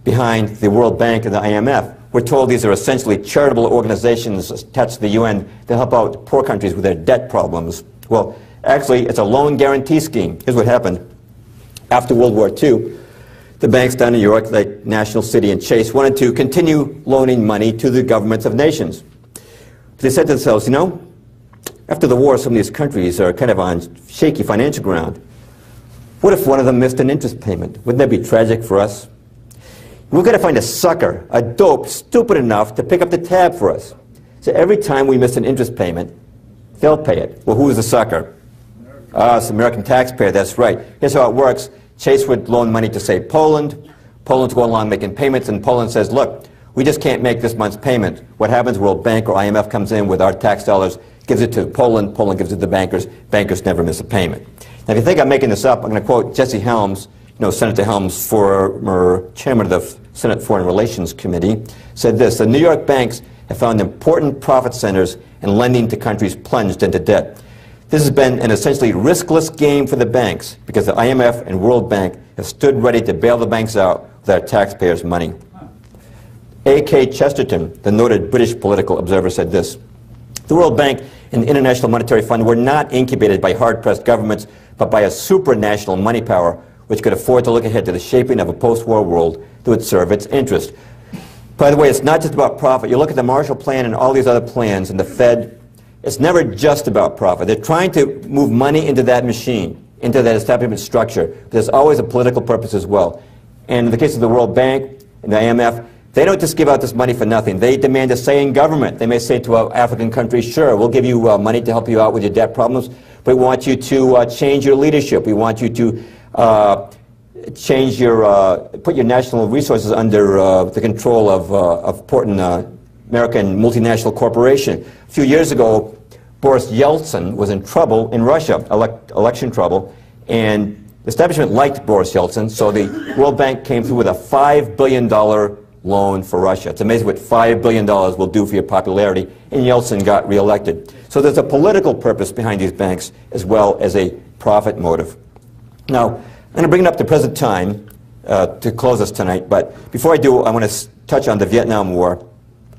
behind the World Bank and the IMF? We're told these are essentially charitable organizations attached to the UN that help out poor countries with their debt problems. Well, actually, it's a loan guarantee scheme. Here's what happened. After World War II, the banks down in New York, like National City and Chase, wanted to continue loaning money to the governments of nations. But they said to themselves, you know, after the war, some of these countries are kind of on shaky financial ground. What if one of them missed an interest payment? Wouldn't that be tragic for us? We've got to find a sucker, a dope, stupid enough to pick up the tab for us. So every time we miss an interest payment, they'll pay it. Well, who is the sucker? It's the American taxpayer, that's right. Here's how it works. Chase would loan money to, say, Poland. Poland's going along making payments, and Poland says, look, we just can't make this month's payment. What happens? World Bank or IMF comes in with our tax dollars, gives it to Poland, Poland gives it to the bankers. Bankers never miss a payment. Now, if you think I'm making this up, I'm going to quote Jesse Helms, Senator Helms, former chairman of the Senate Foreign Relations Committee, said this: the New York banks have found important profit centers, and lending to countries plunged into debt. This has been an essentially riskless game for the banks because the IMF and World Bank have stood ready to bail the banks out with our taxpayers' money. A.K. Chesterton, the noted British political observer, said this: the World Bank and the International Monetary Fund were not incubated by hard-pressed governments, but by a supranational money power which could afford to look ahead to the shaping of a post-war world that would serve its interest. By the way, it's not just about profit. You look at the Marshall Plan and all these other plans and the Fed, it's never just about profit. They're trying to move money into that machine, into that establishment structure. But there's always a political purpose as well. And in the case of the World Bank and the IMF, they don't just give out this money for nothing. They demand a say in government. They may say to African countries, sure, we'll give you money to help you out with your debt problems, but we want you to change your leadership. We want you to change your, put your national resources under the control of important American multinational corporation. A few years ago, Boris Yeltsin was in trouble in Russia, election trouble, and the establishment liked Boris Yeltsin, so the World Bank came through with a $5 billion loan for Russia. It's amazing what $5 billion will do for your popularity, and Yeltsin got reelected. So there's a political purpose behind these banks as well as a profit motive. Now, I'm going to bring it up to present time to close us tonight, but before I do, I want to touch on the Vietnam War,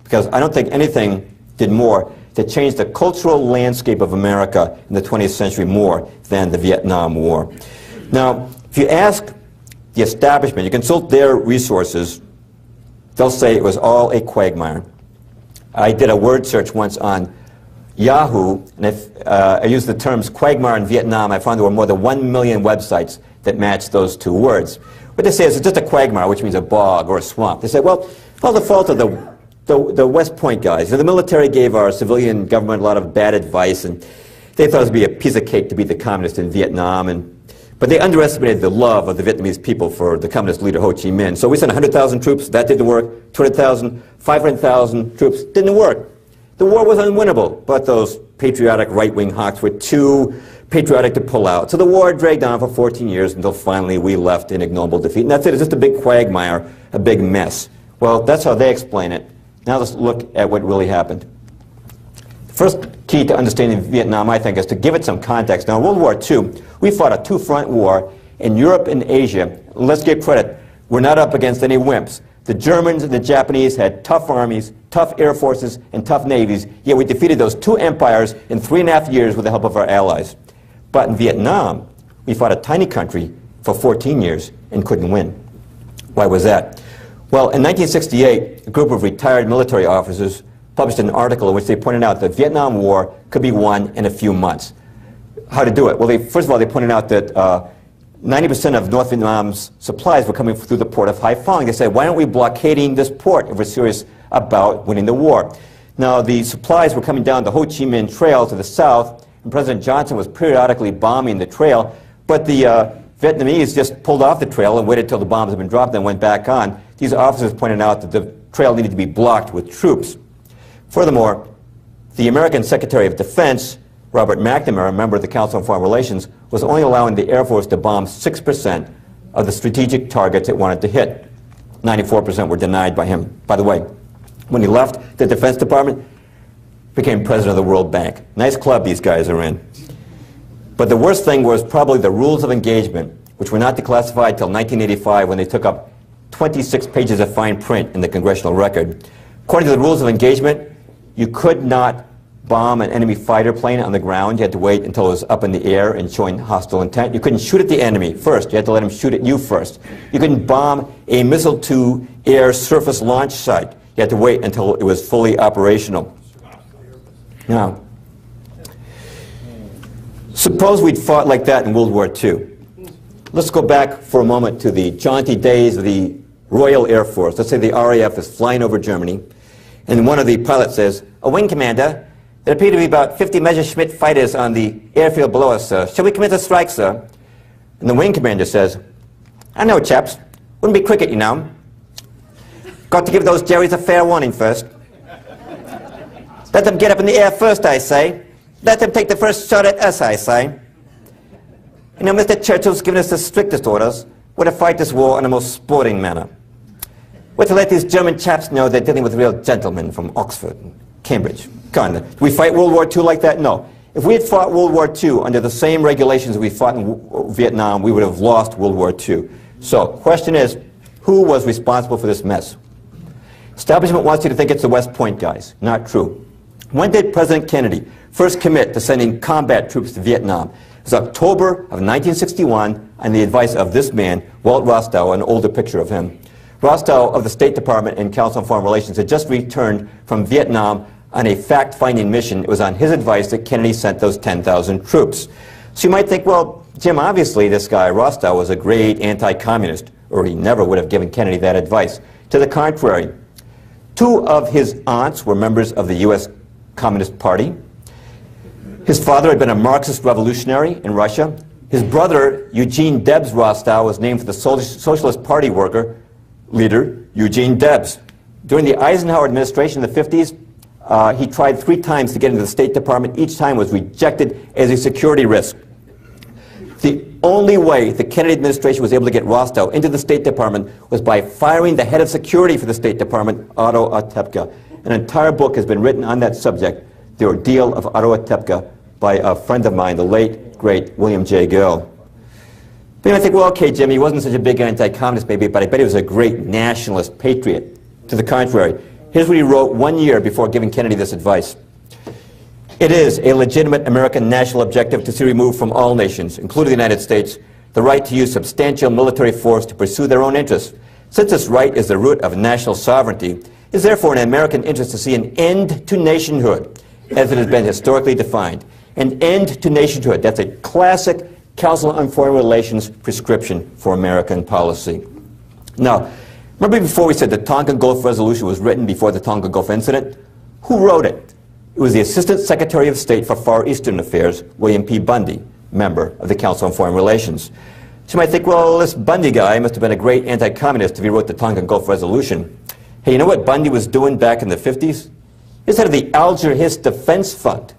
because I don't think anything did more to change the cultural landscape of America in the 20th century more than the Vietnam War. Now, if you ask the establishment, you consult their resources, they'll say it was all a quagmire. I did a word search once on Yahoo, and if I used the terms quagmire in Vietnam, I found there were more than 1 million websites that matched those two words. What they say is it's just a quagmire, which means a bog or a swamp. They say, well, it's all the fault of the West Point guys. The military gave our civilian government a lot of bad advice, and they thought it would be a piece of cake to beat the communists in Vietnam, but they underestimated the love of the Vietnamese people for the communist leader Ho Chi Minh. So we sent 100,000 troops, that didn't work. 200,000, 500,000 troops, didn't work. The war was unwinnable, but those patriotic right-wing hawks were too patriotic to pull out. So the war dragged on for 14 years until finally we left in ignoble defeat. And that's it, it's just a big quagmire, a big mess. Well, that's how they explain it. Now let's look at what really happened. The first key to understanding Vietnam, I think, is to give it some context. Now, in World War II, we fought a two-front war in Europe and Asia. Let's give credit. we're not up against any wimps. The Germans and the Japanese had tough armies, tough air forces, and tough navies, yet we defeated those two empires in 3.5 years with the help of our allies. But in Vietnam, we fought a tiny country for 14 years and couldn't win. Why was that? Well, in 1968, a group of retired military officers published an article in which they pointed out that the Vietnam War could be won in a few months. How to do it? Well, first of all, they pointed out that 90% of North Vietnam's supplies were coming through the port of Haiphong. They said, why aren't we blockading this port if we're serious about winning the war? Now, the supplies were coming down the Ho Chi Minh Trail to the south, and President Johnson was periodically bombing the trail, but the Vietnamese just pulled off the trail and waited until the bombs had been dropped, then went back on. These officers pointed out that the trail needed to be blocked with troops. Furthermore, the American Secretary of Defense, Robert McNamara, a member of the Council on Foreign Relations, was only allowing the Air Force to bomb 6% of the strategic targets it wanted to hit. 94% were denied by him. By the way, when he left the Defense Department, became president of the World Bank. Nice club these guys are in. But the worst thing was probably the rules of engagement, which were not declassified until 1985 when they took up 26 pages of fine print in the Congressional Record. According to the rules of engagement, you could not bomb an enemy fighter plane on the ground. You had to wait until it was up in the air and showing hostile intent. You couldn't shoot at the enemy first. You had to let him shoot at you first. You couldn't bomb a missile-to-air surface launch site. You had to wait until it was fully operational. Now, suppose we'd fought like that in World War II. Let's go back for a moment to the jaunty days of the Royal Air Force. Let's say the RAF is flying over Germany, and one of the pilots says, "A wing commander, there appear to be about 50 Messerschmitt fighters on the airfield below us, sir. Shall we commence a strike, sir?" And the wing commander says, "I know, chaps. Wouldn't be cricket, you know. Got to give those Jerrys a fair warning first. Let them get up in the air first, I say. Let them take the first shot at us, I say. You know, Mr. Churchill's given us the strictest orders. We're to fight this war in a most sporting manner. We're to let these German chaps know they're dealing with real gentlemen from Oxford and Cambridge. Kind of. Did we fight World War II like that? No. If we had fought World War II under the same regulations we fought in Vietnam, we would have lost World War II. So, question is, who was responsible for this mess? Establishment wants you to think it's the West Point guys. Not true. When did President Kennedy first commit to sending combat troops to Vietnam? It was October of 1961 on the advice of this man, Walt Rostow, an older picture of him. Rostow of the State Department and Council on Foreign Relations had just returned from Vietnam on a fact-finding mission. It was on his advice that Kennedy sent those 10,000 troops. So you might think, well, Jim, obviously this guy, Rostow, was a great anti-communist, or he never would have given Kennedy that advice. To the contrary, two of his aunts were members of the U.S. Communist Party. His father had been a Marxist revolutionary in Russia. His brother, Eugene Debs Rostow, was named for the Socialist Party worker leader, Eugene Debs. During the Eisenhower administration in the 50s, he tried 3 times to get into the State Department. Each time was rejected as a security risk. The only way the Kennedy administration was able to get Rostow into the State Department was by firing the head of security for the State Department, Otto Otepka. An entire book has been written on that subject, The Ordeal of Otto Otepka, by a friend of mine, the late, great William J. Gill. But you might think, well, okay, Jim, he wasn't such a big anti-communist maybe, but I bet he was a great nationalist patriot. To the contrary, here's what he wrote 1 year before giving Kennedy this advice. "It is a legitimate American national objective to see removed from all nations, including the United States, the right to use substantial military force to pursue their own interests. Since this right is the root of national sovereignty, it is therefore in American interest to see an end to nationhood, as it has been historically defined. An end to nationhood." That's a classic Council on Foreign Relations prescription for American policy. Now, remember before we said the Tonkin Gulf Resolution was written before the Tonkin Gulf Incident? Who wrote it? It was the Assistant Secretary of State for Far Eastern Affairs, William P. Bundy, member of the Council on Foreign Relations. So you might think, well, this Bundy guy must have been a great anti-communist if he wrote the Tonkin Gulf Resolution. Hey, you know what Bundy was doing back in the 50s? He was head of the Alger Hiss Defense Fund,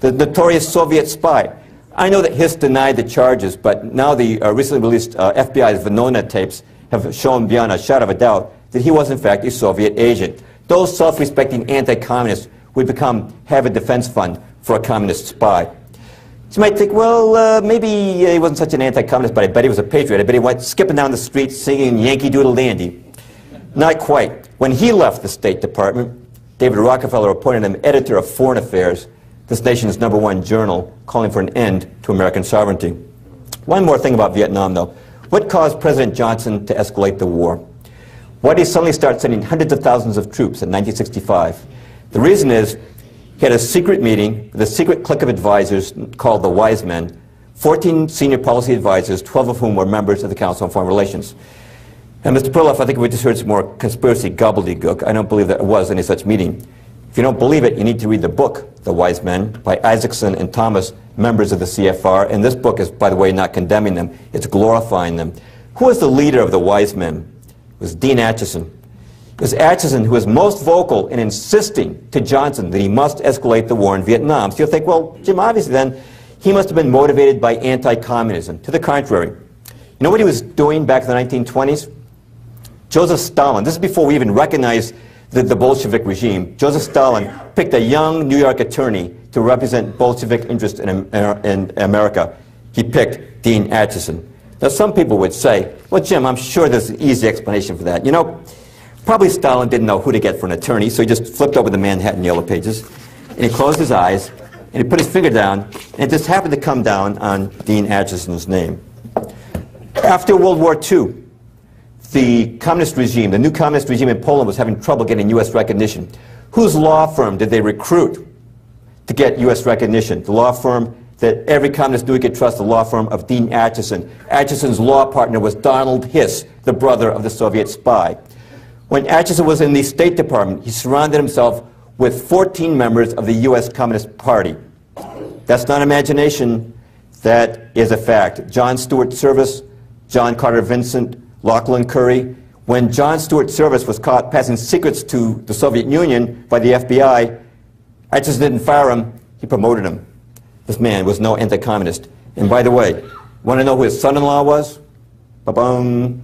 the notorious Soviet spy. I know that Hiss denied the charges, but now the recently released FBI's Venona tapes have shown beyond a shadow of a doubt that he was in fact a Soviet agent. Those self-respecting anti-communists would have a defense fund for a communist spy. So you might think, well, maybe he wasn't such an anti-communist, but I bet he was a patriot. I bet he went skipping down the street singing Yankee Doodle Dandy. Not quite. When he left the State Department, David Rockefeller appointed him editor of Foreign Affairs, this nation's #1 journal, calling for an end to American sovereignty. One more thing about Vietnam, though. What caused President Johnson to escalate the war? Why did he suddenly start sending hundreds of thousands of troops in 1965? The reason is he had a secret meeting with a secret clique of advisors called the Wise Men, 14 senior policy advisors, 12 of whom were members of the Council on Foreign Relations. And Mr. Perloff, I think we just heard some more conspiracy gobbledygook. I don't believe there was any such meeting. If you don't believe it, you need to read the book, The Wise Men, by Isaacson and Thomas, members of the CFR. And this book is, by the way, not condemning them. It's glorifying them. Who was the leader of the Wise Men? It was Dean Acheson. It was Acheson who was most vocal in insisting to Johnson that he must escalate the war in Vietnam. So you'll think, well, Jim, obviously then, he must have been motivated by anti-communism. To the contrary. You know what he was doing back in the 1920s? Joseph Stalin, this is before we even recognized the Bolshevik regime. Joseph Stalin picked a young New York attorney to represent Bolshevik interests in America. He picked Dean Acheson. Now, some people would say, well, Jim, I'm sure there's an easy explanation for that. You know, probably Stalin didn't know who to get for an attorney, so he just flipped over the Manhattan Yellow Pages, and he closed his eyes, and he put his finger down, and it just happened to come down on Dean Acheson's name. After World War II, the communist regime, the new communist regime in Poland was having trouble getting U.S. recognition. Whose law firm did they recruit to get U.S. recognition? The law firm that every communist knew he could trust, the law firm of Dean Acheson. Acheson's law partner was Donald Hiss, the brother of the Soviet spy. When Acheson was in the State Department, he surrounded himself with 14 members of the U.S. Communist Party. That's not imagination, that is a fact. John Stuart Service, John Carter Vincent, Lachlan Curry. When John Stuart Service was caught passing secrets to the Soviet Union by the FBI, Acheson didn't fire him, he promoted him. This man was no anti-communist. And by the way, want to know who his son-in-law was? Ba-bum.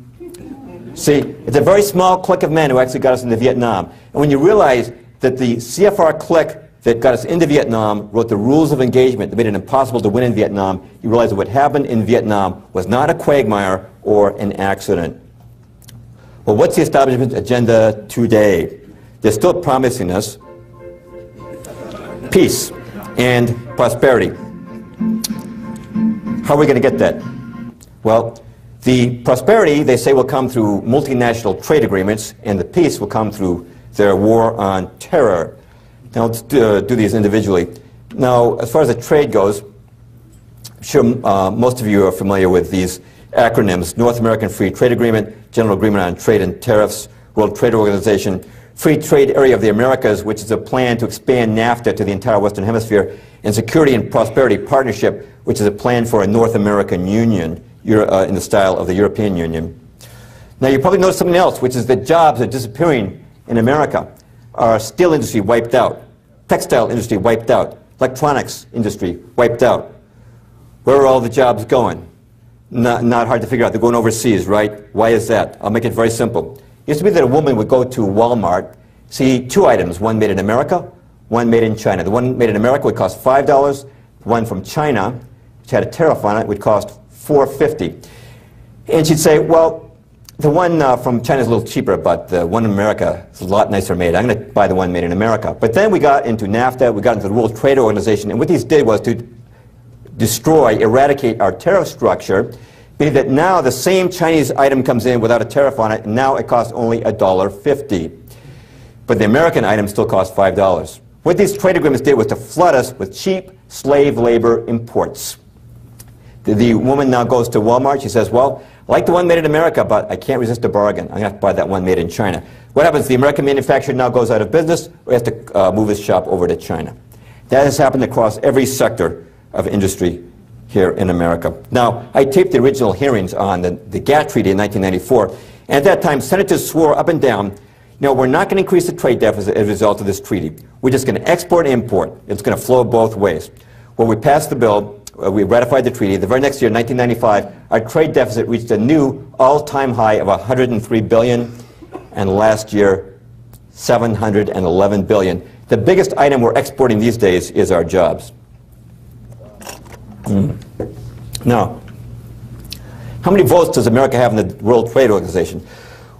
See, it's a very small clique of men who actually got us into Vietnam. And when you realize that the CFR clique that got us into Vietnam wrote the rules of engagement that made it impossible to win in Vietnam, you realize that what happened in Vietnam was not a quagmire or an accident. Well, what's the establishment agenda today? They're still promising us peace and prosperity. How are we going to get that? Well, the prosperity, they say, will come through multinational trade agreements, and the peace will come through their war on terror. Now, let's do these individually. Now, as far as the trade goes, I'm sure most of you are familiar with these acronyms: North American Free Trade Agreement, General Agreement on Trade and Tariffs, World Trade Organization, Free Trade Area of the Americas, which is a plan to expand NAFTA to the entire Western Hemisphere, and Security and Prosperity Partnership, which is a plan for a North American Union in the style of the European Union. Now, you probably noticed something else, which is that jobs are disappearing in America. Our steel industry wiped out, textile industry wiped out, electronics industry wiped out. Where are all the jobs going? Not hard to figure out. They're going overseas, right? Why is that? I'll make it very simple. It used to be that a woman would go to Walmart, see two items, one made in America, one made in China. The one made in America would cost $5. The one from China, which had a tariff on it, would cost $4.50. And she'd say, well, the one from China is a little cheaper, but the one in America is a lot nicer made. I'm going to buy the one made in America. But then we got into NAFTA, we got into the World Trade Organization, and what these did was to destroy, eradicate our tariff structure, meaning that now the same Chinese item comes in without a tariff on it, and now it costs only $1.50. But the American item still costs $5. What these trade agreements did was to flood us with cheap slave labor imports. The woman now goes to Walmart, she says, well, I like the one made in America, but I can't resist a bargain. I'm going to have to buy that one made in China. What happens? The American manufacturer now goes out of business, or has to move his shop over to China. That has happened across every sector of industry here in America. Now, I taped the original hearings on the GATT Treaty in 1994, and at that time, senators swore up and down, we're not going to increase the trade deficit as a result of this treaty. We're just going to export and import. It's going to flow both ways. Well, we passed the bill. We ratified the treaty. The very next year, 1995, our trade deficit reached a new all-time high of $103 billion, and last year, $711 billion. The biggest item we're exporting these days is our jobs. Now, how many votes does America have in the World Trade Organization?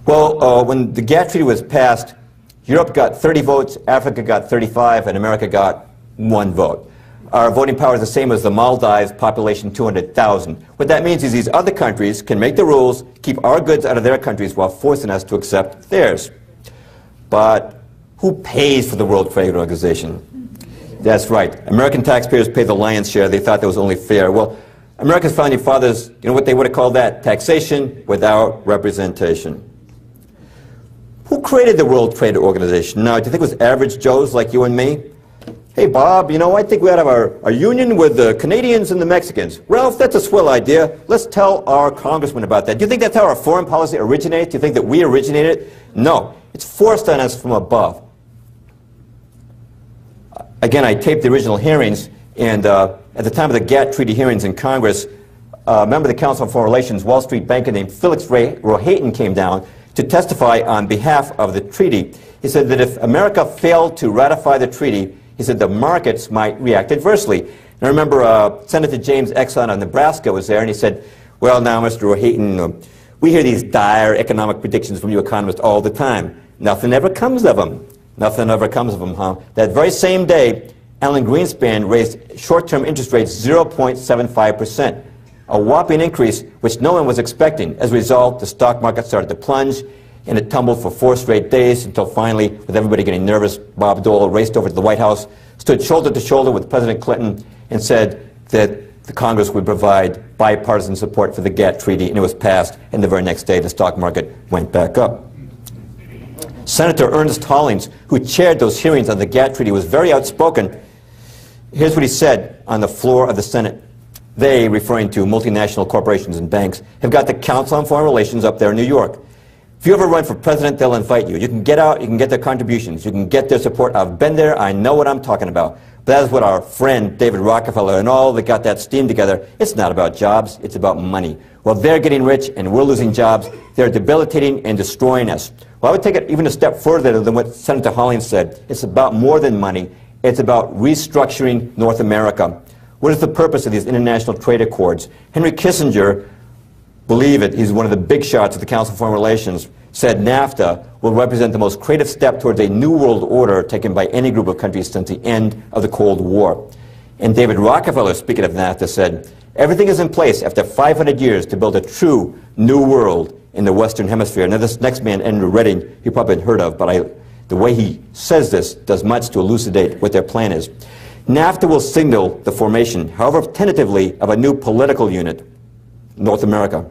Well, when the GATT Treaty was passed, Europe got 30 votes, Africa got 35, and America got 1 vote. Our voting power is the same as the Maldives, population 200,000. What that means is these other countries can make the rules, keep our goods out of their countries while forcing us to accept theirs. But who pays for the World Trade Organization? That's right. American taxpayers pay the lion's share. They thought that was only fair. Well, America's founding fathers, you know what they would have called that? Taxation without representation. Who created the World Trade Organization? Now, do you think it was average Joes like you and me? Hey, Bob, you know, I think we ought to have a union with the Canadians and the Mexicans. Ralph, that's a swell idea. Let's tell our congressman about that. Do you think that's how our foreign policy originated? Do you think that we originated it? No. It's forced on us from above. Again, I taped the original hearings, and at the time of the GATT Treaty hearings in Congress, a member of the Council on Foreign Relations, Wall Street banker named Felix Rohatyn came down to testify on behalf of the treaty. He said that if America failed to ratify the treaty, he said the markets might react adversely. And I remember Senator James Exon of Nebraska was there, and he said, well, now, Mr. Rohatyn, we hear these dire economic predictions from you economists all the time. Nothing ever comes of them. Nothing ever comes of them, huh? That very same day, Alan Greenspan raised short-term interest rates 0.75%, a whopping increase which no one was expecting. As a result, the stock market started to plunge, and it tumbled for 4 straight days until finally, with everybody getting nervous, Bob Dole raced over to the White House, stood shoulder to shoulder with President Clinton, and said that the Congress would provide bipartisan support for the GATT Treaty, and it was passed, and the very next day the stock market went back up. Senator Ernest Hollings, who chaired those hearings on the GATT Treaty, was very outspoken. Here's what he said on the floor of the Senate. They, referring to multinational corporations and banks, have got the Council on Foreign Relations up there in New York. If you ever run for president, they'll invite you. You can get out, you can get their contributions, you can get their support. I've been there, I know what I'm talking about. But that is what our friend David Rockefeller and all that got that steam together. It's not about jobs, it's about money. Well, they're getting rich and we're losing jobs. They're debilitating and destroying us. Well, I would take it even a step further than what Senator Hollings said. It's about more than money. It's about restructuring North America. What is the purpose of these international trade accords? Henry Kissinger, believe it, he's one of the big shots at the Council on Foreign Relations, said NAFTA will represent the most creative step towards a new world order taken by any group of countries since the end of the Cold War. And David Rockefeller, speaking of NAFTA, said, everything is in place after 500 years to build a true new world in the Western Hemisphere. Now, this next man, Andrew Redding, you probably haven't heard of, but the way he says this does much to elucidate what their plan is. NAFTA will signal the formation, however tentatively, of a new political unit, North America.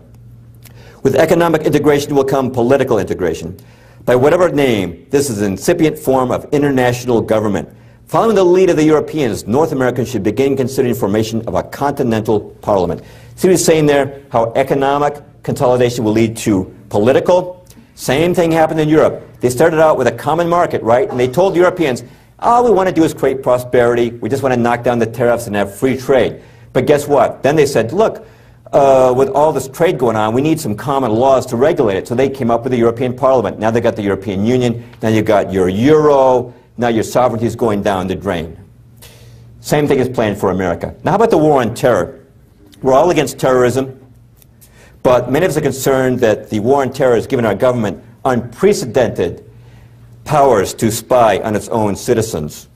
With economic integration will come political integration. By whatever name, this is an incipient form of international government. Following the lead of the Europeans, North Americans should begin considering formation of a continental parliament. See what he's saying there? How economic consolidation will lead to political. Same thing happened in Europe. They started out with a common market, right? And they told Europeans, all we want to do is create prosperity. We just want to knock down the tariffs and have free trade. But guess what? Then they said, look, with all this trade going on, we need some common laws to regulate it. So they came up with the European Parliament. Now they've got the European Union. Now you've got your euro. Now your sovereignty is going down the drain. Same thing is planned for America. Now how about the war on terror? We're all against terrorism. But many of us are concerned that the war on terror has given our government unprecedented powers to spy on its own citizens.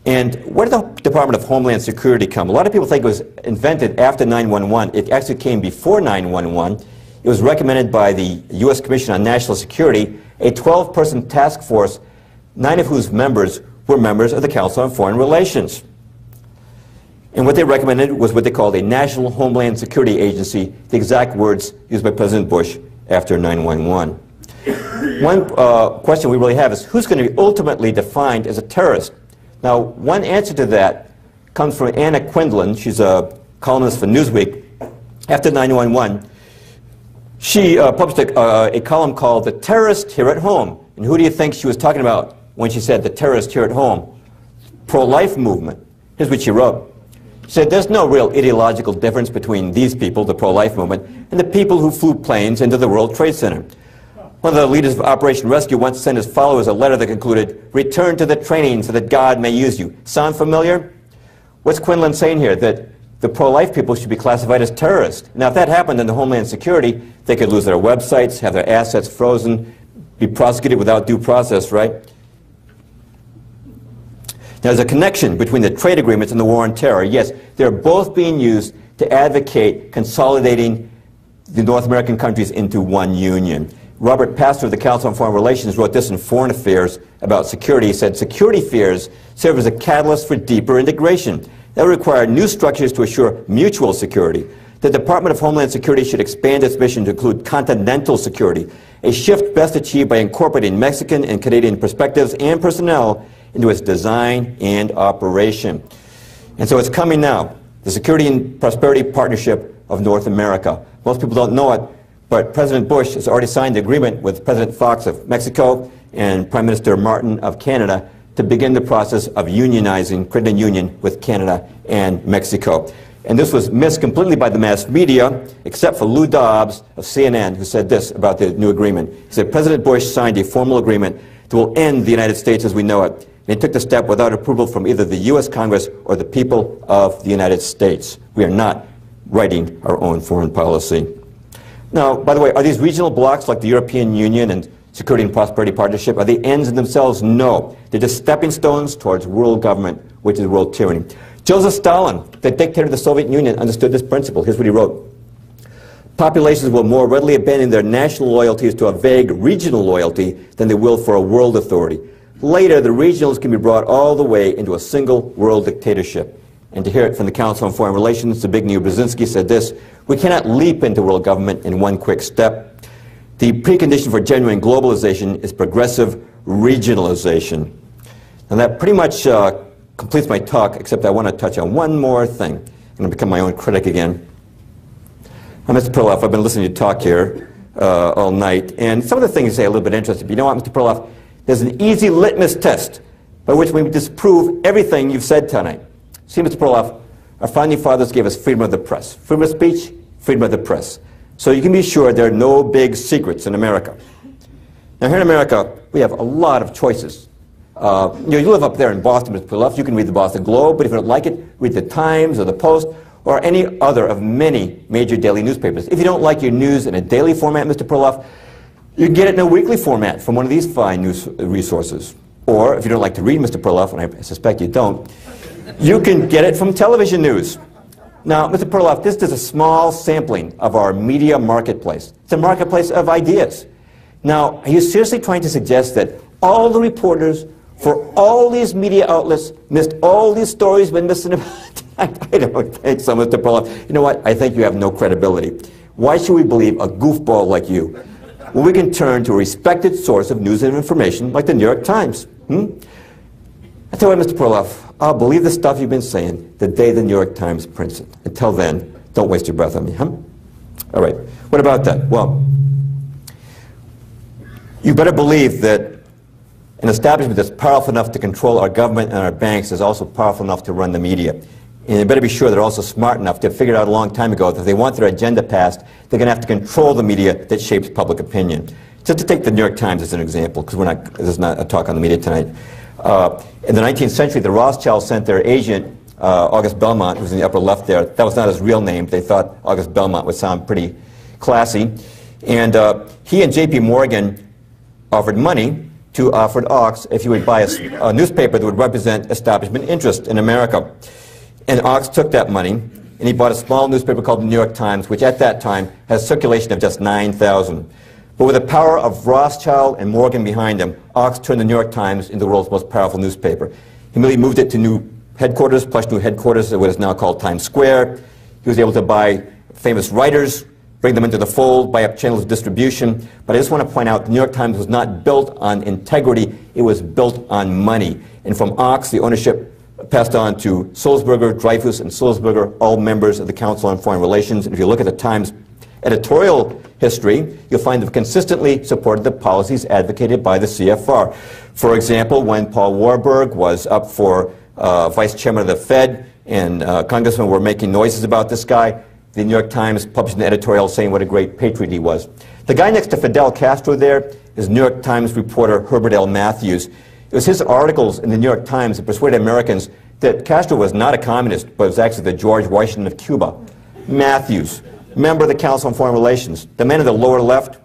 And where did the Department of Homeland Security come? A lot of people think it was invented after 9/11. It actually came before 9/11. It was recommended by the U.S. Commission on National Security, a 12-person task force, 9 of whose members were members of the Council on Foreign Relations. And what they recommended was what they called a National Homeland Security Agency, the exact words used by President Bush after 9/11. One question we really have is, who's going to be ultimately defined as a terrorist? Now, one answer to that comes from Anna Quindlen. She's a columnist for Newsweek. After 9/11, she published a column called The Terrorist Here at Home. And who do you think she was talking about when she said the terrorist here at home? Pro-life movement. Here's what she wrote. She said, there's no real ideological difference between these people, the pro-life movement, and the people who flew planes into the World Trade Center. One of the leaders of Operation Rescue once sent his followers a letter that concluded, return to the training so that God may use you. Sound familiar? What's Quinlan saying here? That the pro-life people should be classified as terrorists. Now, if that happened in the Homeland Security, they could lose their websites, have their assets frozen, be prosecuted without due process, right? Now, there's a connection between the trade agreements and the war on terror. Yes, they're both being used to advocate consolidating the North American countries into one union. Robert Pastor of the Council on Foreign Relations wrote this in Foreign Affairs about security. He said, security fears serve as a catalyst for deeper integration. That would require new structures to assure mutual security. The Department of Homeland Security should expand its mission to include continental security, a shift best achieved by incorporating Mexican and Canadian perspectives and personnel into its design and operation. And so it's coming now, the Security and Prosperity Partnership of North America. Most people don't know it, but President Bush has already signed the agreement with President Fox of Mexico and Prime Minister Martin of Canada to begin the process of unionizing, creating a union with Canada and Mexico. And this was missed completely by the mass media, except for Lou Dobbs of CNN, who said this about the new agreement. He said, President Bush signed a formal agreement that will end the United States as we know it. And he took the step without approval from either the U.S. Congress or the people of the United States. We are not writing our own foreign policy. Now, by the way, are these regional blocs like the European Union and Security and Prosperity Partnership, are they ends in themselves? No. They're just stepping stones towards world government, which is world tyranny. Joseph Stalin, the dictator of the Soviet Union, understood this principle. Here's what he wrote. Populations will more readily abandon their national loyalties to a vague regional loyalty than they will for a world authority. Later, the regionals can be brought all the way into a single world dictatorship. And to hear it from the Council on Foreign Relations, Zbigniew Brzezinski said this, we cannot leap into world government in one quick step. The precondition for genuine globalization is progressive regionalization. And that pretty much completes my talk, except I want to touch on one more thing. I'm going to become my own critic again. Mr. Perloff, I've been listening to you talk here all night, and some of the things you say are a little bit interesting. But you know what, Mr. Perloff? There's an easy litmus test by which we disprove everything you've said tonight. See, Mr. Perloff, our founding fathers gave us freedom of the press. Freedom of speech, freedom of the press. So you can be sure there are no big secrets in America. Now here in America, we have a lot of choices. You live up there in Boston, Mr. Perloff. You can read the Boston Globe, but if you don't like it, read the Times or the Post or any other of many major daily newspapers. If you don't like your news in a daily format, Mr. Perloff, you can get it in a weekly format from one of these fine news resources. Or if you don't like to read, Mr. Perloff, and I suspect you don't, you can get it from television news. Now, Mr. Perloff, this is a small sampling of our media marketplace. It's a marketplace of ideas. Now, are you seriously trying to suggest that all the reporters for all these media outlets missed all these stories been missing about? I don't think so, Mr. Perloff. You know what? I think you have no credibility. Why should we believe a goofball like you when we can turn to a respected source of news and information like the New York Times? I tell you what, Mr. Perloff, I'll believe the stuff you've been saying the day the New York Times prints it. Until then, don't waste your breath on me, huh? All right. What about that? Well, you better believe that an establishment that's powerful enough to control our government and our banks is also powerful enough to run the media. And you better be sure they're also smart enough to have figured out a long time ago that if they want their agenda passed, they're going to have to control the media that shapes public opinion. Just to take the New York Times as an example, because this is not a talk on the media tonight. In the 19th century, the Rothschilds sent their agent, August Belmont, who's in the upper left there. That was not his real name. They thought August Belmont would sound pretty classy. And he and J.P. Morgan offered money to Alfred Ox if he would buy a newspaper that would represent establishment interest in America. And Ox took that money, and he bought a small newspaper called the New York Times, which at that time had a circulation of just 9,000. But with the power of Rothschild and Morgan behind him, Ox turned the New York Times into the world's most powerful newspaper. He immediately moved it to new headquarters, plush new headquarters at what is now called Times Square. He was able to buy famous writers, bring them into the fold, buy up channels of distribution. But I just want to point out the New York Times was not built on integrity, it was built on money. And from Ox, the ownership passed on to Sulzberger, Dreyfus, and Sulzberger, all members of the Council on Foreign Relations. And if you look at the Times editorial history, you'll find they've consistently supported the policies advocated by the CFR. For example, when Paul Warburg was up for vice chairman of the Fed and congressmen were making noises about this guy, the New York Times published an editorial saying what a great patriot he was. The guy next to Fidel Castro there is New York Times reporter Herbert L. Matthews. It was his articles in the New York Times that persuaded Americans that Castro was not a communist, but was actually the George Washington of Cuba. Matthews, member of the Council on Foreign Relations. The man in the lower left,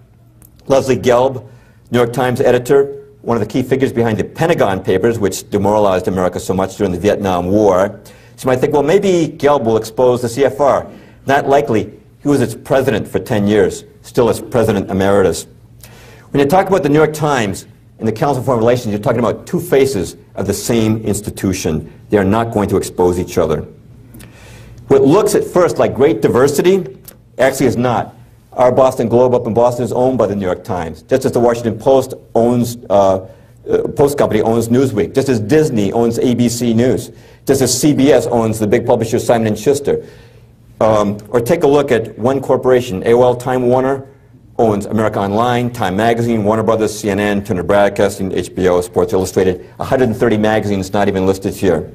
Leslie Gelb, New York Times editor, one of the key figures behind the Pentagon Papers, which demoralized America so much during the Vietnam War. So you might think, well, maybe Gelb will expose the CFR. Not likely. He was its president for 10 years, still its president emeritus. When you talk about the New York Times and the Council on Foreign Relations, you're talking about two faces of the same institution. They are not going to expose each other. What looks at first like great diversity actually is not. Our Boston Globe up in Boston is owned by the New York Times, just as the Washington Post owns, Post Company owns Newsweek, just as Disney owns ABC News, just as CBS owns the big publisher Simon & Schuster. Or take a look at one corporation, AOL Time Warner owns America Online, Time Magazine, Warner Brothers, CNN, Turner Broadcasting, HBO, Sports Illustrated, 130 magazines not even listed here.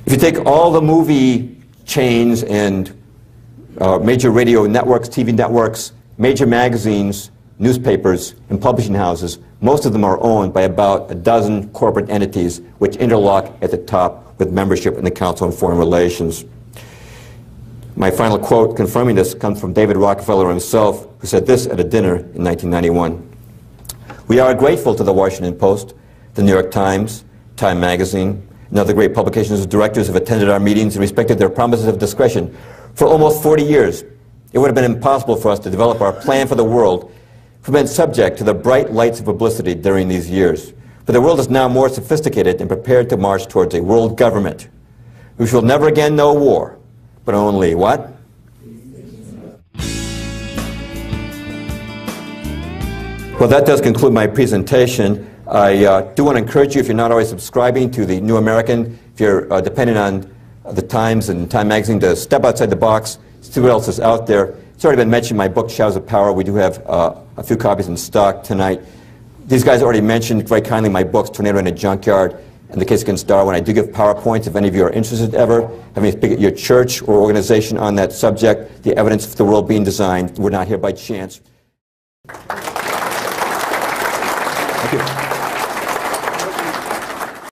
If you take all the movie chains and major radio networks, TV networks, major magazines, newspapers, and publishing houses, most of them are owned by about a dozen corporate entities which interlock at the top with membership in the Council on Foreign Relations. My final quote confirming this comes from David Rockefeller himself, who said this at a dinner in 1991. "We are grateful to the Washington Post, the New York Times, Time Magazine, and other great publications whose directors have attended our meetings and respected their promises of discretion. For almost 40 years, it would have been impossible for us to develop our plan for the world if we'd been subject to the bright lights of publicity during these years. But the world is now more sophisticated and prepared to march towards a world government. We shall never again know war, but only what? Well, that does conclude my presentation. I do want to encourage you, if you're not already subscribing to the New American, if you're dependent on the Times and Time Magazine, to step outside the box, see what else is out there. It's already been mentioned, my book, Shadows of Power. We do have a few copies in stock tonight. These guys already mentioned very kindly my books, Tornado in a Junkyard and The Case Against Darwin. I do give PowerPoints if any of you are interested ever. Having to speak at your church or organization on that subject, the evidence for the world being designed. We're not here by chance. Thank you.